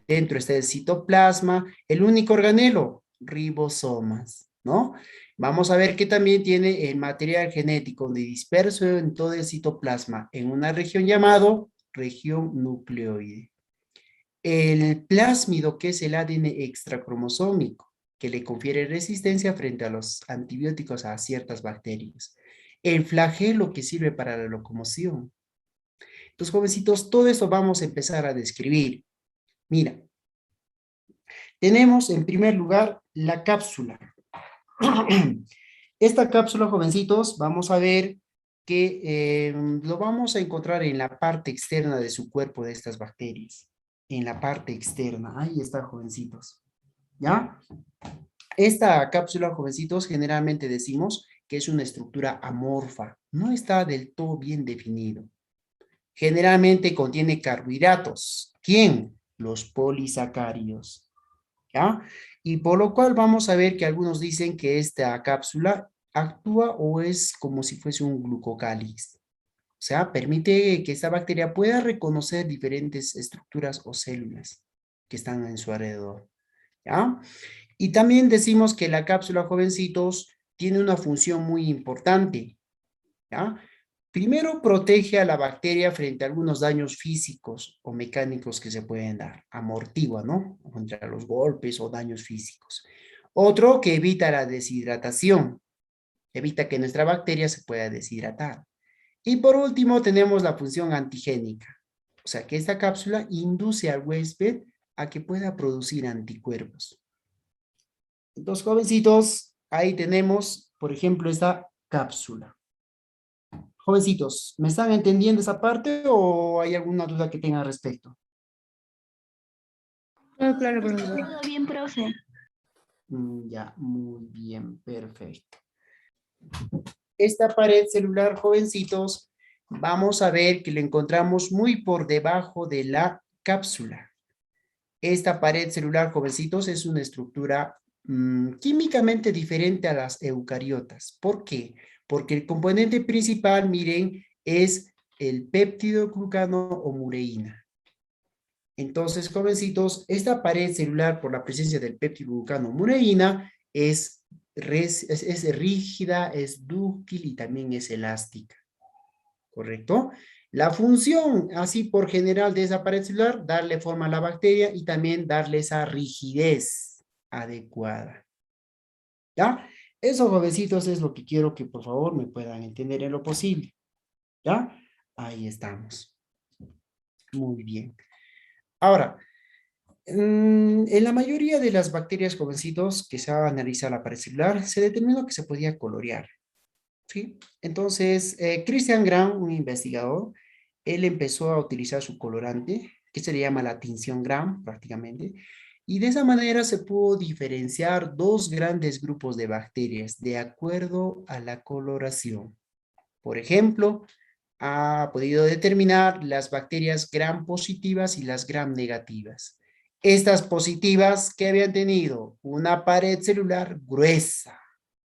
Dentro está el citoplasma, el único organelo, ribosomas, ¿no? Vamos a ver que también tiene el material genético disperso en todo el citoplasma, en una región llamado región nucleoide. El plásmido, que es el ADN extracromosómico, que le confiere resistencia frente a los antibióticos a ciertas bacterias. El flagelo, que sirve para la locomoción. Entonces, jovencitos, todo eso vamos a empezar a describir. Mira, tenemos en primer lugar la cápsula. Esta cápsula, jovencitos, vamos a ver que lo vamos a encontrar en la parte externa de su cuerpo de estas bacterias. En la parte externa. Ahí está, jovencitos. ¿Ya? Esta cápsula, jovencitos, generalmente decimos que es una estructura amorfa. No está del todo bien definido. Generalmente contiene carbohidratos. ¿Quién? Los polisacáridos. ¿Ya? Y por lo cual vamos a ver que algunos dicen que esta cápsula actúa o es como si fuese un glucocáliz. O sea, permite que esta bacteria pueda reconocer diferentes estructuras o células que están en su alrededor. ¿Ya? Y también decimos que la cápsula, jovencitos, tiene una función muy importante. ¿Ya? Primero, protege a la bacteria frente a algunos daños físicos o mecánicos que se pueden dar. Amortigua, ¿no? Contra los golpes o daños físicos. Otro, que evita la deshidratación. Evita que nuestra bacteria se pueda deshidratar. Y por último, tenemos la función antigénica. O sea, que esta cápsula induce al huésped a que pueda producir anticuerpos. Entonces, jovencitos, ahí tenemos, por ejemplo, esta cápsula. Jovencitos, ¿me están entendiendo esa parte o hay alguna duda que tengan al respecto? Claro, profesor. Todo bien, profe. Ya, muy bien, perfecto. Esta pared celular, jovencitos, vamos a ver que la encontramos muy por debajo de la cápsula. Esta pared celular, jovencitos, es una estructura químicamente diferente a las eucariotas. ¿Por qué? Porque el componente principal, miren, es el péptido glucano o mureína. Entonces, jovencitos, esta pared celular por la presencia del péptido glucano o mureína es rígida, es dúctil y también es elástica. ¿Correcto? La función, así por general, de esa pared celular, darle forma a la bacteria y también darle esa rigidez adecuada. ¿Ya? Eso, jovencitos, es lo que quiero que por favor me puedan entender en lo posible. ¿Ya? Ahí estamos. Muy bien. Ahora, en la mayoría de las bacterias, jovencitos, que se ha analizado la pared celular, se determinó que se podía colorear. ¿Sí? Entonces, Christian Gram, un investigador, él empezó a utilizar su colorante, que se le llama la tinción Gram, prácticamente, y de esa manera se pudo diferenciar dos grandes grupos de bacterias de acuerdo a la coloración. Por ejemplo, ha podido determinar las bacterias Gram positivas y las Gram negativas. Estas positivas, ¿qué habían tenido? Una pared celular gruesa.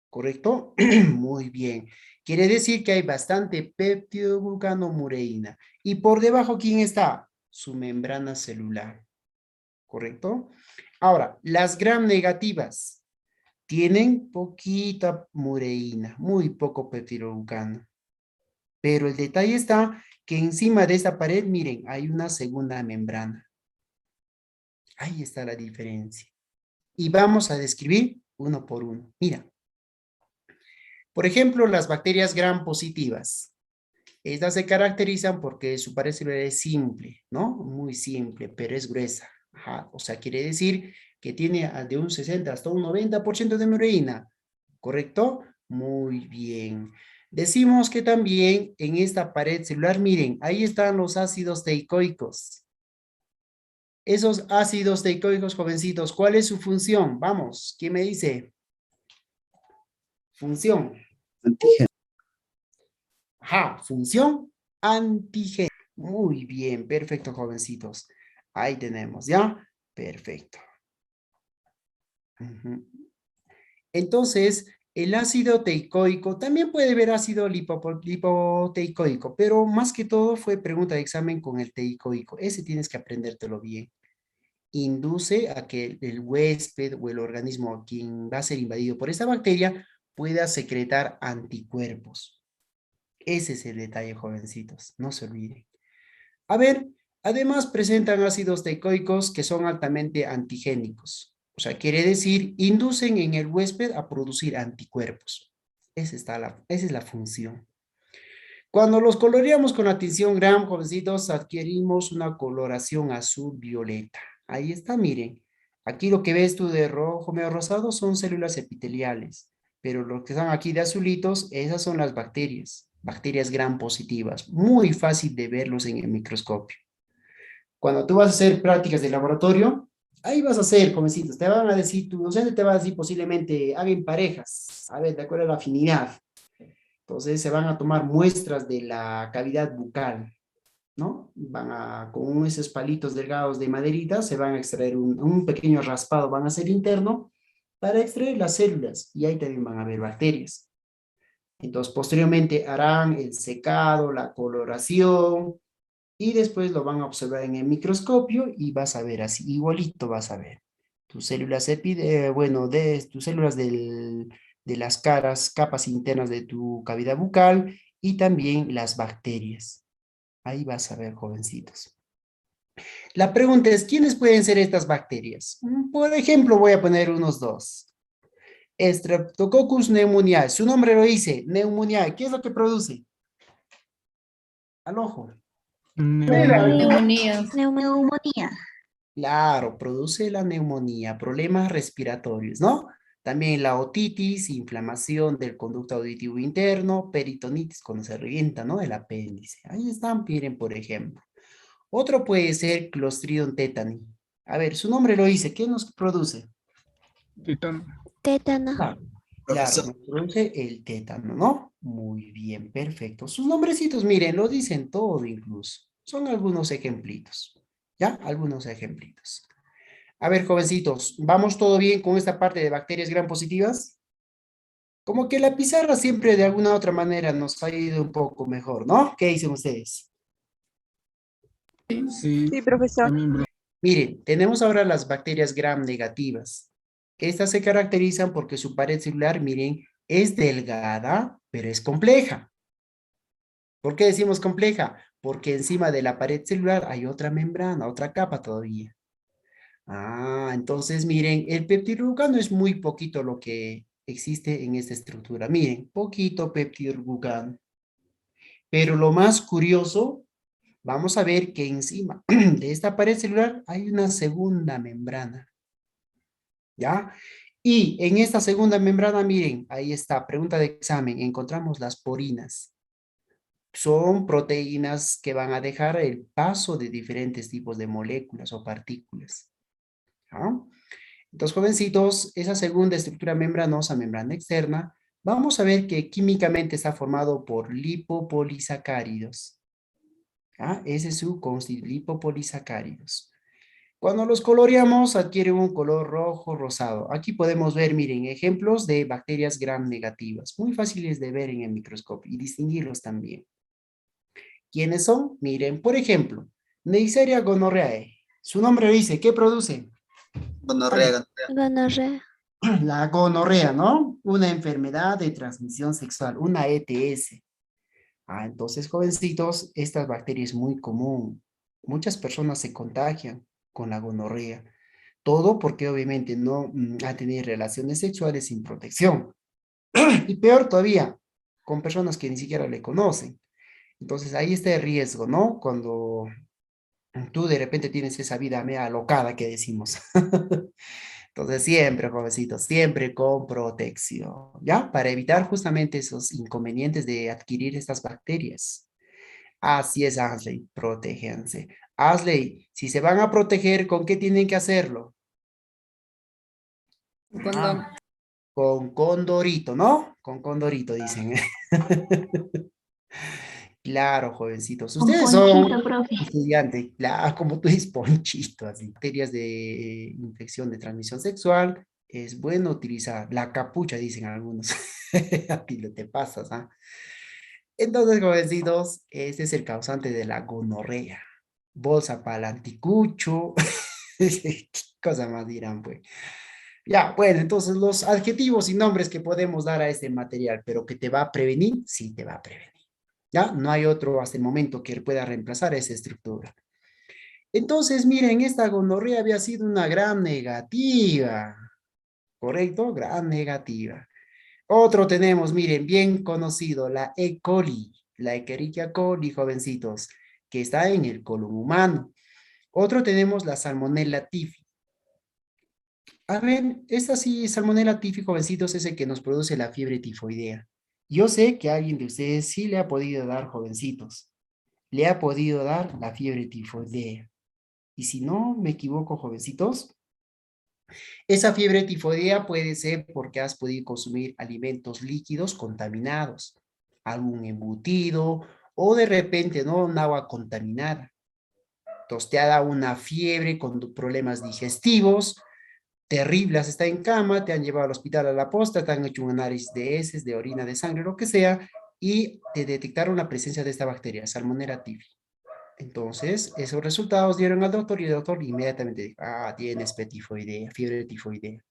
¿Correcto? Muy bien. Quiere decir que hay bastante péptido glucanomureína. Y por debajo, ¿quién está? Su membrana celular. ¿Correcto? Ahora, las gram negativas tienen poquita mureína, muy poco peptidoglucano. Pero el detalle está que encima de esta pared, miren, hay una segunda membrana. Ahí está la diferencia. Y vamos a describir uno por uno. Mira. Por ejemplo, las bacterias gram positivas. Estas se caracterizan porque su pared celular es simple, ¿no? Muy simple, pero es gruesa. Ajá. O sea, quiere decir que tiene de un 60 hasta un 90% de mureína. ¿Correcto? Muy bien. Decimos que también en esta pared celular, miren, ahí están los ácidos teicoicos. Esos ácidos teicoicos, jovencitos, ¿cuál es su función? Vamos, ¿quién me dice? Función. Antígeno. Ajá, función antígeno. Muy bien, perfecto, jovencitos. Ahí tenemos, ¿ya? Perfecto. Entonces, el ácido teicoico, también puede haber ácido lipoteicoico, pero más que todo fue pregunta de examen con el teicoico. Ese tienes que aprendértelo bien. Induce a que el huésped o el organismo a quien va a ser invadido por esta bacteria pueda secretar anticuerpos. Ese es el detalle, jovencitos, no se olviden. A ver, además presentan ácidos teicoicos que son altamente antigénicos. O sea, quiere decir, inducen en el huésped a producir anticuerpos. Esa es la función. Cuando los coloreamos con la tinción Gram, jovencitos, adquirimos una coloración azul-violeta. Ahí está, miren. Aquí lo que ves tú de rojo medio rosado son células epiteliales, pero los que están aquí de azulitos, esas son las bacterias Gram positivas. Muy fácil de verlos en el microscopio. Cuando tú vas a hacer prácticas de laboratorio, ahí vas a hacer, jovencitos, te van a decir, tu docente te va a decir posiblemente, hagan parejas, a ver, de acuerdo a la afinidad. Entonces se van a tomar muestras de la cavidad bucal, ¿no? Con esos palitos delgados de maderita, se van a extraer un pequeño raspado, van a hacer interno, para extraer las células, y ahí también van a haber bacterias. Entonces, posteriormente harán el secado, la coloración, y después lo van a observar en el microscopio, y vas a ver así, igualito vas a ver. Tus células tus células de las capas internas de tu cavidad bucal, y también las bacterias. Ahí vas a ver, jovencitos. La pregunta es, ¿quiénes pueden ser estas bacterias? Por ejemplo, voy a poner unos dos. Streptococcus pneumoniae. Su nombre lo dice, pneumoniae. ¿Qué es lo que produce? Al ojo. Neumonía. Neumonía. Claro, produce la neumonía, problemas respiratorios, ¿no? También la otitis, inflamación del conducto auditivo interno, peritonitis cuando se revienta, ¿no? El apéndice. Ahí están, miren, por ejemplo. Otro puede ser Clostridium tetani. A ver, su nombre lo dice. ¿Qué nos produce? Tetano. Tétano. Claro, nos produce el tétano, ¿no? Muy bien, perfecto. Sus nombrecitos, miren, lo dicen todo incluso. Son algunos ejemplitos. ¿Ya? Algunos ejemplitos. A ver, jovencitos, ¿vamos todo bien con esta parte de bacterias gram positivas? Como que la pizarra siempre de alguna u otra manera nos ha ido un poco mejor, ¿no? ¿Qué dicen ustedes? Sí, Sí, profesor. también. Miren, tenemos ahora las bacterias gram negativas. Estas se caracterizan porque su pared celular, miren, es delgada, pero es compleja. ¿Por qué decimos compleja? Porque encima de la pared celular hay otra membrana, otra capa todavía. Ah, entonces miren, el peptidoglucano es muy poquito lo que existe en esta estructura. Miren, poquito peptidoglucano. Pero lo más curioso, vamos a ver que encima de esta pared celular hay una segunda membrana. ¿Ya? Y en esta segunda membrana, miren, ahí está, pregunta de examen, encontramos las porinas. Son proteínas que van a dejar el paso de diferentes tipos de moléculas o partículas. ¿Ah? Entonces, jovencitos, esa segunda estructura membranosa, membrana externa, vamos a ver que químicamente está formado por lipopolisacáridos. ¿Ah? Ese es su constitutivo, lipopolisacáridos. Cuando los coloreamos, adquieren un color rojo rosado. Aquí podemos ver, miren, ejemplos de bacterias gram negativas, muy fáciles de ver en el microscopio y distinguirlos también. ¿Quiénes son? Miren, por ejemplo, Neisseria gonorrhoeae. Su nombre dice, ¿qué produce? Gonorrea. Gonorrea. La gonorrea, ¿no? Una enfermedad de transmisión sexual, una ETS. Ah, entonces, jovencitos, esta bacteria es muy común. Muchas personas se contagian con la gonorrea. Todo porque obviamente no ha tenido relaciones sexuales sin protección. Y peor todavía, con personas que ni siquiera le conocen. Entonces ahí está el riesgo, ¿no? Cuando tú de repente tienes esa vida media alocada que decimos. Entonces siempre, jovencitos, siempre con protección, ¿ya? Para evitar justamente esos inconvenientes de adquirir estas bacterias. Así es, Asley, protéjanse. Asley, si se van a proteger, ¿con qué tienen que hacerlo? Condón. Con condorito, ¿no? Con condorito, dicen. Claro, jovencitos. Ustedes son estudiantes, claro, como tú dices, ponchito, así. Bacterias de infección de transmisión sexual, es bueno utilizar la capucha, dicen algunos. A ti lo te pasas, ¿ah? Entonces, jovencitos, ese es el causante de la gonorrea. Bolsa para el anticucho. ¿Qué cosa más dirán, pues? Ya, bueno, entonces los adjetivos y nombres que podemos dar a este material, pero que te va a prevenir, sí te va a prevenir. ¿Ya? No hay otro hasta el momento que pueda reemplazar esa estructura. Entonces, miren, esta gonorrea había sido una gran negativa. ¿Correcto? Gran negativa. Otro tenemos, miren, bien conocido, la E. coli. la Escherichia coli, jovencitos, que está en el colon humano. Otro tenemos la Salmonella typhi. A ver, esta sí, Salmonella typhi, jovencitos, es el que nos produce la fiebre tifoidea. Yo sé que a alguien de ustedes sí le ha podido dar, jovencitos, le ha podido dar la fiebre tifoidea. Y si no me equivoco, jovencitos, esa fiebre tifoidea puede ser porque has podido consumir alimentos líquidos contaminados, algún embutido o de repente, ¿no? Un agua contaminada. Entonces te ha dado una fiebre con problemas digestivos, terribles, está en cama, te han llevado al hospital a la posta, te han hecho un análisis de heces, de orina, de sangre, lo que sea, y te detectaron la presencia de esta bacteria, Salmonella typhi. Entonces, esos resultados dieron al doctor y el doctor inmediatamente dijo, tienes tifoidea, fiebre tifoidea.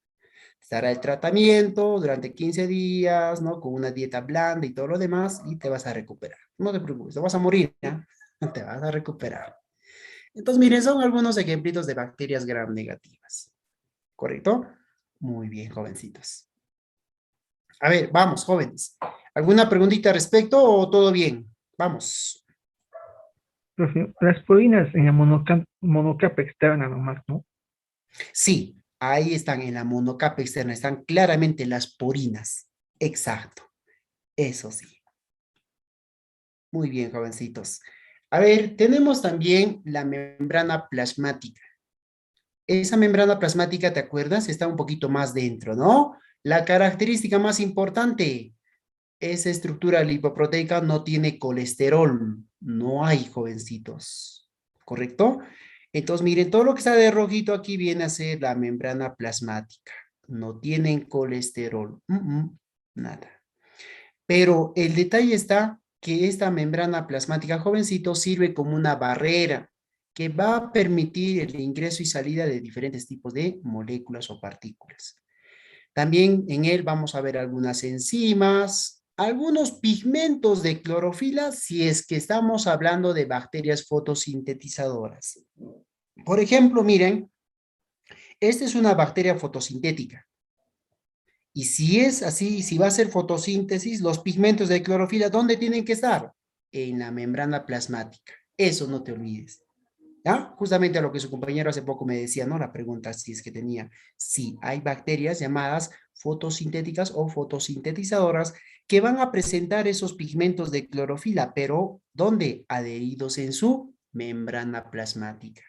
Estará el tratamiento durante 15 días, ¿no? Con una dieta blanda y todo lo demás, y te vas a recuperar. No te preocupes, no vas a morir, ¿no? Te vas a recuperar. Entonces, miren, son algunos ejemplitos de bacterias gram negativas. ¿Correcto? Muy bien, jovencitos. A ver, vamos, jóvenes. ¿Alguna preguntita al respecto o todo bien? Vamos. Profe, las porinas en la monocapa externa nomás, ¿no? Sí, ahí están en la monocapa externa, están claramente las porinas. Exacto, eso sí. Muy bien, jovencitos. A ver, tenemos también la membrana plasmática. Esa membrana plasmática, ¿te acuerdas? Está un poquito más dentro, ¿no? La característica más importante, esa estructura lipoproteica no tiene colesterol. No hay, jovencitos. ¿Correcto? Entonces, miren, todo lo que está de rojito aquí viene a ser la membrana plasmática. No tienen colesterol. Nada. Pero el detalle está que esta membrana plasmática, jovencito, sirve como una barrera que va a permitir el ingreso y salida de diferentes tipos de moléculas o partículas. También en él vamos a ver algunas enzimas, algunos pigmentos de clorofila, si es que estamos hablando de bacterias fotosintetizadoras. Por ejemplo, miren, esta es una bacteria fotosintética. Y si es así, si va a ser fotosíntesis, los pigmentos de clorofila, ¿dónde tienen que estar? En la membrana plasmática. Eso no te olvides. ¿Ya? Justamente a lo que su compañero hace poco me decía, ¿no? La pregunta si es que tenía. Sí, hay bacterias llamadas fotosintéticas o fotosintetizadoras que van a presentar esos pigmentos de clorofila, pero ¿dónde? Adheridos en su membrana plasmática.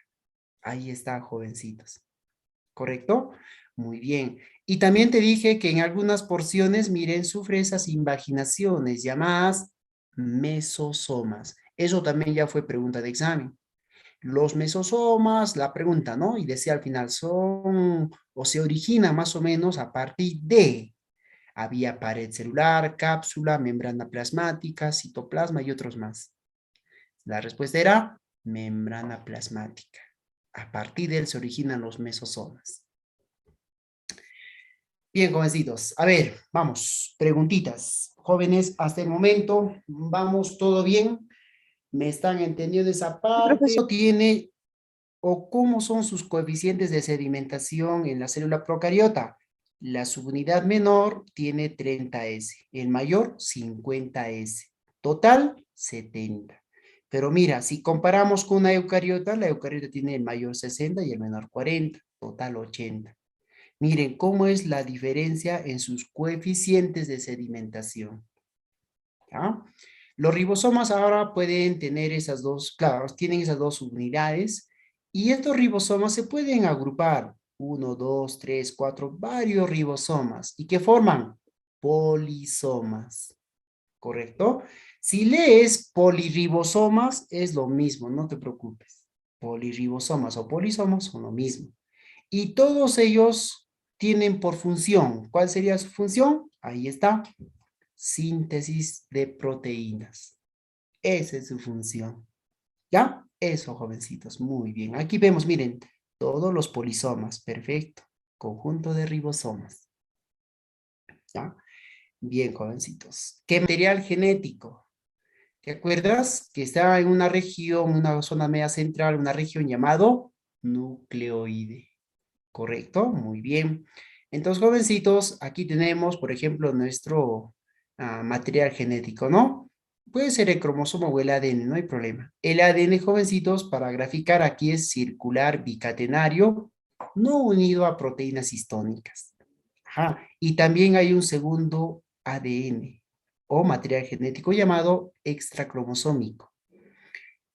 Ahí está, jovencitos. ¿Correcto? Muy bien. Y también te dije que en algunas porciones, miren, sufre esas invaginaciones llamadas mesosomas. Eso también ya fue pregunta de examen. Los mesosomas, la pregunta, ¿no? Y decía al final, son o se origina más o menos a partir de, había pared celular, cápsula, membrana plasmática, citoplasma y otros más. La respuesta era membrana plasmática. A partir de él se originan los mesosomas. Bien, jovencitos. A ver, vamos, preguntitas. Jóvenes, hasta el momento, vamos, ¿todo bien? ¿Me están entendiendo esa parte? Profesor. ¿Tiene o cómo son sus coeficientes de sedimentación en la célula procariota? La subunidad menor tiene 30S, el mayor 50S, total 70. Pero mira, si comparamos con una eucariota, la eucariota tiene el mayor 60 y el menor 40, total 80. Miren cómo es la diferencia en sus coeficientes de sedimentación. ¿Ya? Los ribosomas ahora pueden tener esas dos, claro, tienen esas dos unidades y estos ribosomas se pueden agrupar, 1, 2, 3, 4, varios ribosomas y que forman polisomas, ¿correcto? Si lees poliribosomas es lo mismo, no te preocupes. Poliribosomas o polisomas son lo mismo. Y todos ellos tienen por función, ¿cuál sería su función? Ahí está, síntesis de proteínas. Esa es su función. ¿Ya? Eso, jovencitos, muy bien. Aquí vemos, miren, todos los polisomas, perfecto. Conjunto de ribosomas. ¿Ya? Bien, jovencitos. ¿Qué material genético? ¿Te acuerdas? Que está en una región, una zona media central, una región llamado nucleoide. ¿Correcto? Muy bien. Entonces, jovencitos, aquí tenemos, por ejemplo, nuestro material genético, ¿no? Puede ser el cromosoma o el ADN, no hay problema. El ADN, jovencitos, para graficar aquí es circular bicatenario, no unido a proteínas histónicas. Ajá. Y también hay un segundo ADN o material genético llamado extracromosómico.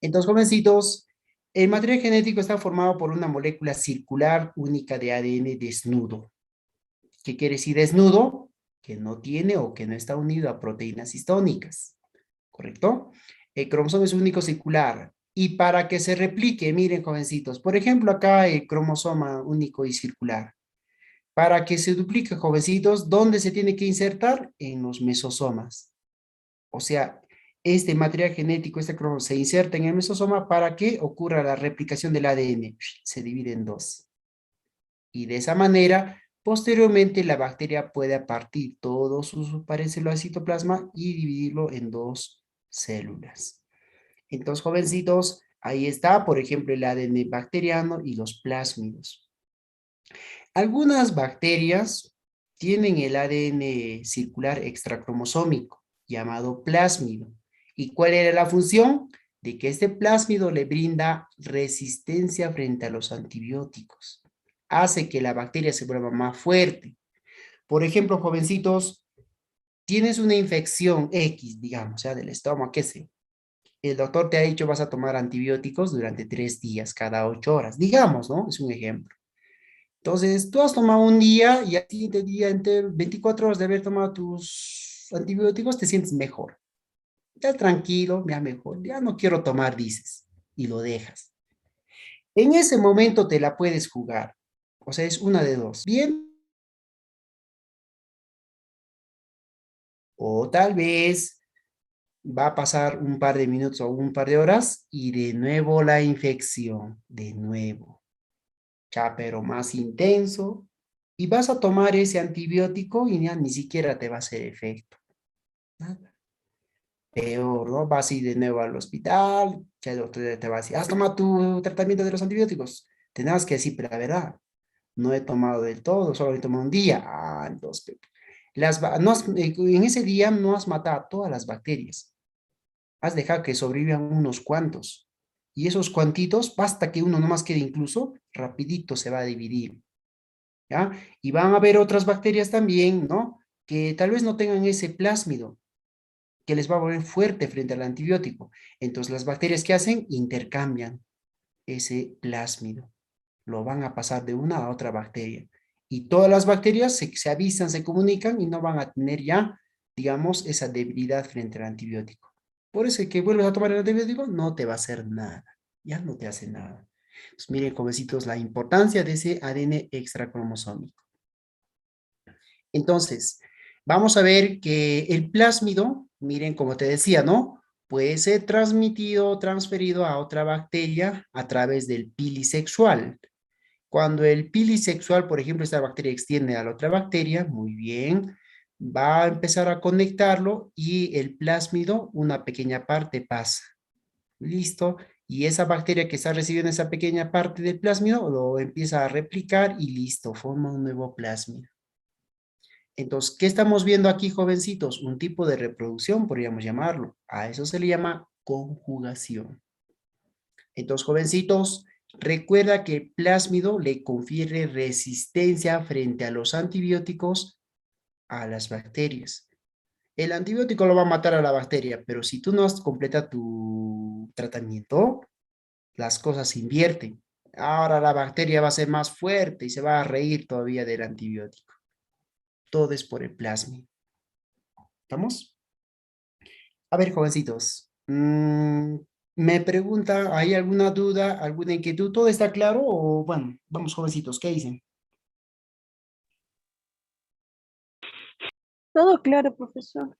Entonces, jovencitos, el material genético está formado por una molécula circular única de ADN desnudo. ¿Qué quiere decir desnudo? Que no tiene o que no está unido a proteínas histónicas. ¿Correcto? El cromosoma es único circular. Y para que se replique, miren, jovencitos, por ejemplo, acá el cromosoma único y circular. Para que se duplique, jovencitos, ¿dónde se tiene que insertar? En los mesosomas. O sea, este material genético, este cromosoma, se inserta en el mesosoma para que ocurra la replicación del ADN. Se divide en dos. Y de esa manera, posteriormente, la bacteria puede partir todos sus pares celulares citoplasma y dividirlo en dos células. Entonces, jovencitos, ahí está, por ejemplo, el ADN bacteriano y los plásmidos. Algunas bacterias tienen el ADN circular extracromosómico, llamado plásmido. ¿Y cuál era la función? De que este plásmido le brinda resistencia frente a los antibióticos. Hace que la bacteria se vuelva más fuerte. Por ejemplo, jovencitos, tienes una infección X, digamos, ya del estómago, qué sé. El doctor te ha dicho vas a tomar antibióticos durante 3 días, cada 8 horas. Digamos, ¿no? Es un ejemplo. Entonces, tú has tomado un día y al siguiente día, entre 24 horas de haber tomado tus antibióticos, te sientes mejor. Ya tranquilo, ya mejor, ya no quiero tomar, dices, y lo dejas. En ese momento te la puedes jugar. O sea, es una de dos. Bien. O tal vez va a pasar un par de minutos o un par de horas y de nuevo la infección, de nuevo. Ya, pero más intenso. Y vas a tomar ese antibiótico y ya ni siquiera te va a hacer efecto. Nada. Peor, ¿no? Vas a ir de nuevo al hospital, ya el doctor te va a decir, ¿has tomado tu tratamiento de los antibióticos? Tendrás que decir, pero la verdad, no he tomado del todo, solo he tomado un día. Ah, entonces, en ese día no has matado a todas las bacterias. Has dejado que sobrevivan unos cuantos. Y esos cuantitos, basta que uno no más quede incluso, rapidito se va a dividir. ¿Ya? Y van a haber otras bacterias también, ¿no? Que tal vez no tengan ese plásmido, que les va a volver fuerte frente al antibiótico. Entonces, las bacterias que hacen, intercambian ese plásmido. Lo van a pasar de una a otra bacteria. Y todas las bacterias se avisan, se comunican y no van a tener ya, digamos, esa debilidad frente al antibiótico. Por eso es que vuelves a tomar el antibiótico, no te va a hacer nada. Ya no te hace nada. Pues miren, jovencitos, la importancia de ese ADN extracromosómico. Entonces, vamos a ver que el plásmido, miren, como te decía, ¿no? Puede ser transmitido o transferido a otra bacteria a través del pili sexual. Cuando el pili sexual, por ejemplo, esta bacteria extiende a la otra bacteria, muy bien, va a empezar a conectarlo y el plásmido, una pequeña parte pasa. Listo. Y esa bacteria que está recibiendo esa pequeña parte del plásmido lo empieza a replicar y listo, forma un nuevo plásmido. Entonces, ¿qué estamos viendo aquí, jovencitos? Un tipo de reproducción, podríamos llamarlo. A eso se le llama conjugación. Entonces, jovencitos, recuerda que el plásmido le confiere resistencia frente a los antibióticos a las bacterias. El antibiótico lo va a matar a la bacteria, pero si tú no has completado tu tratamiento, las cosas se invierten. Ahora la bacteria va a ser más fuerte y se va a reír todavía del antibiótico. Todo es por el plasma. ¿Estamos? A ver, jovencitos. Me pregunta, ¿hay alguna duda, alguna inquietud? ¿Todo está claro? O bueno, vamos, jovencitos, ¿qué dicen? Todo claro, profesor.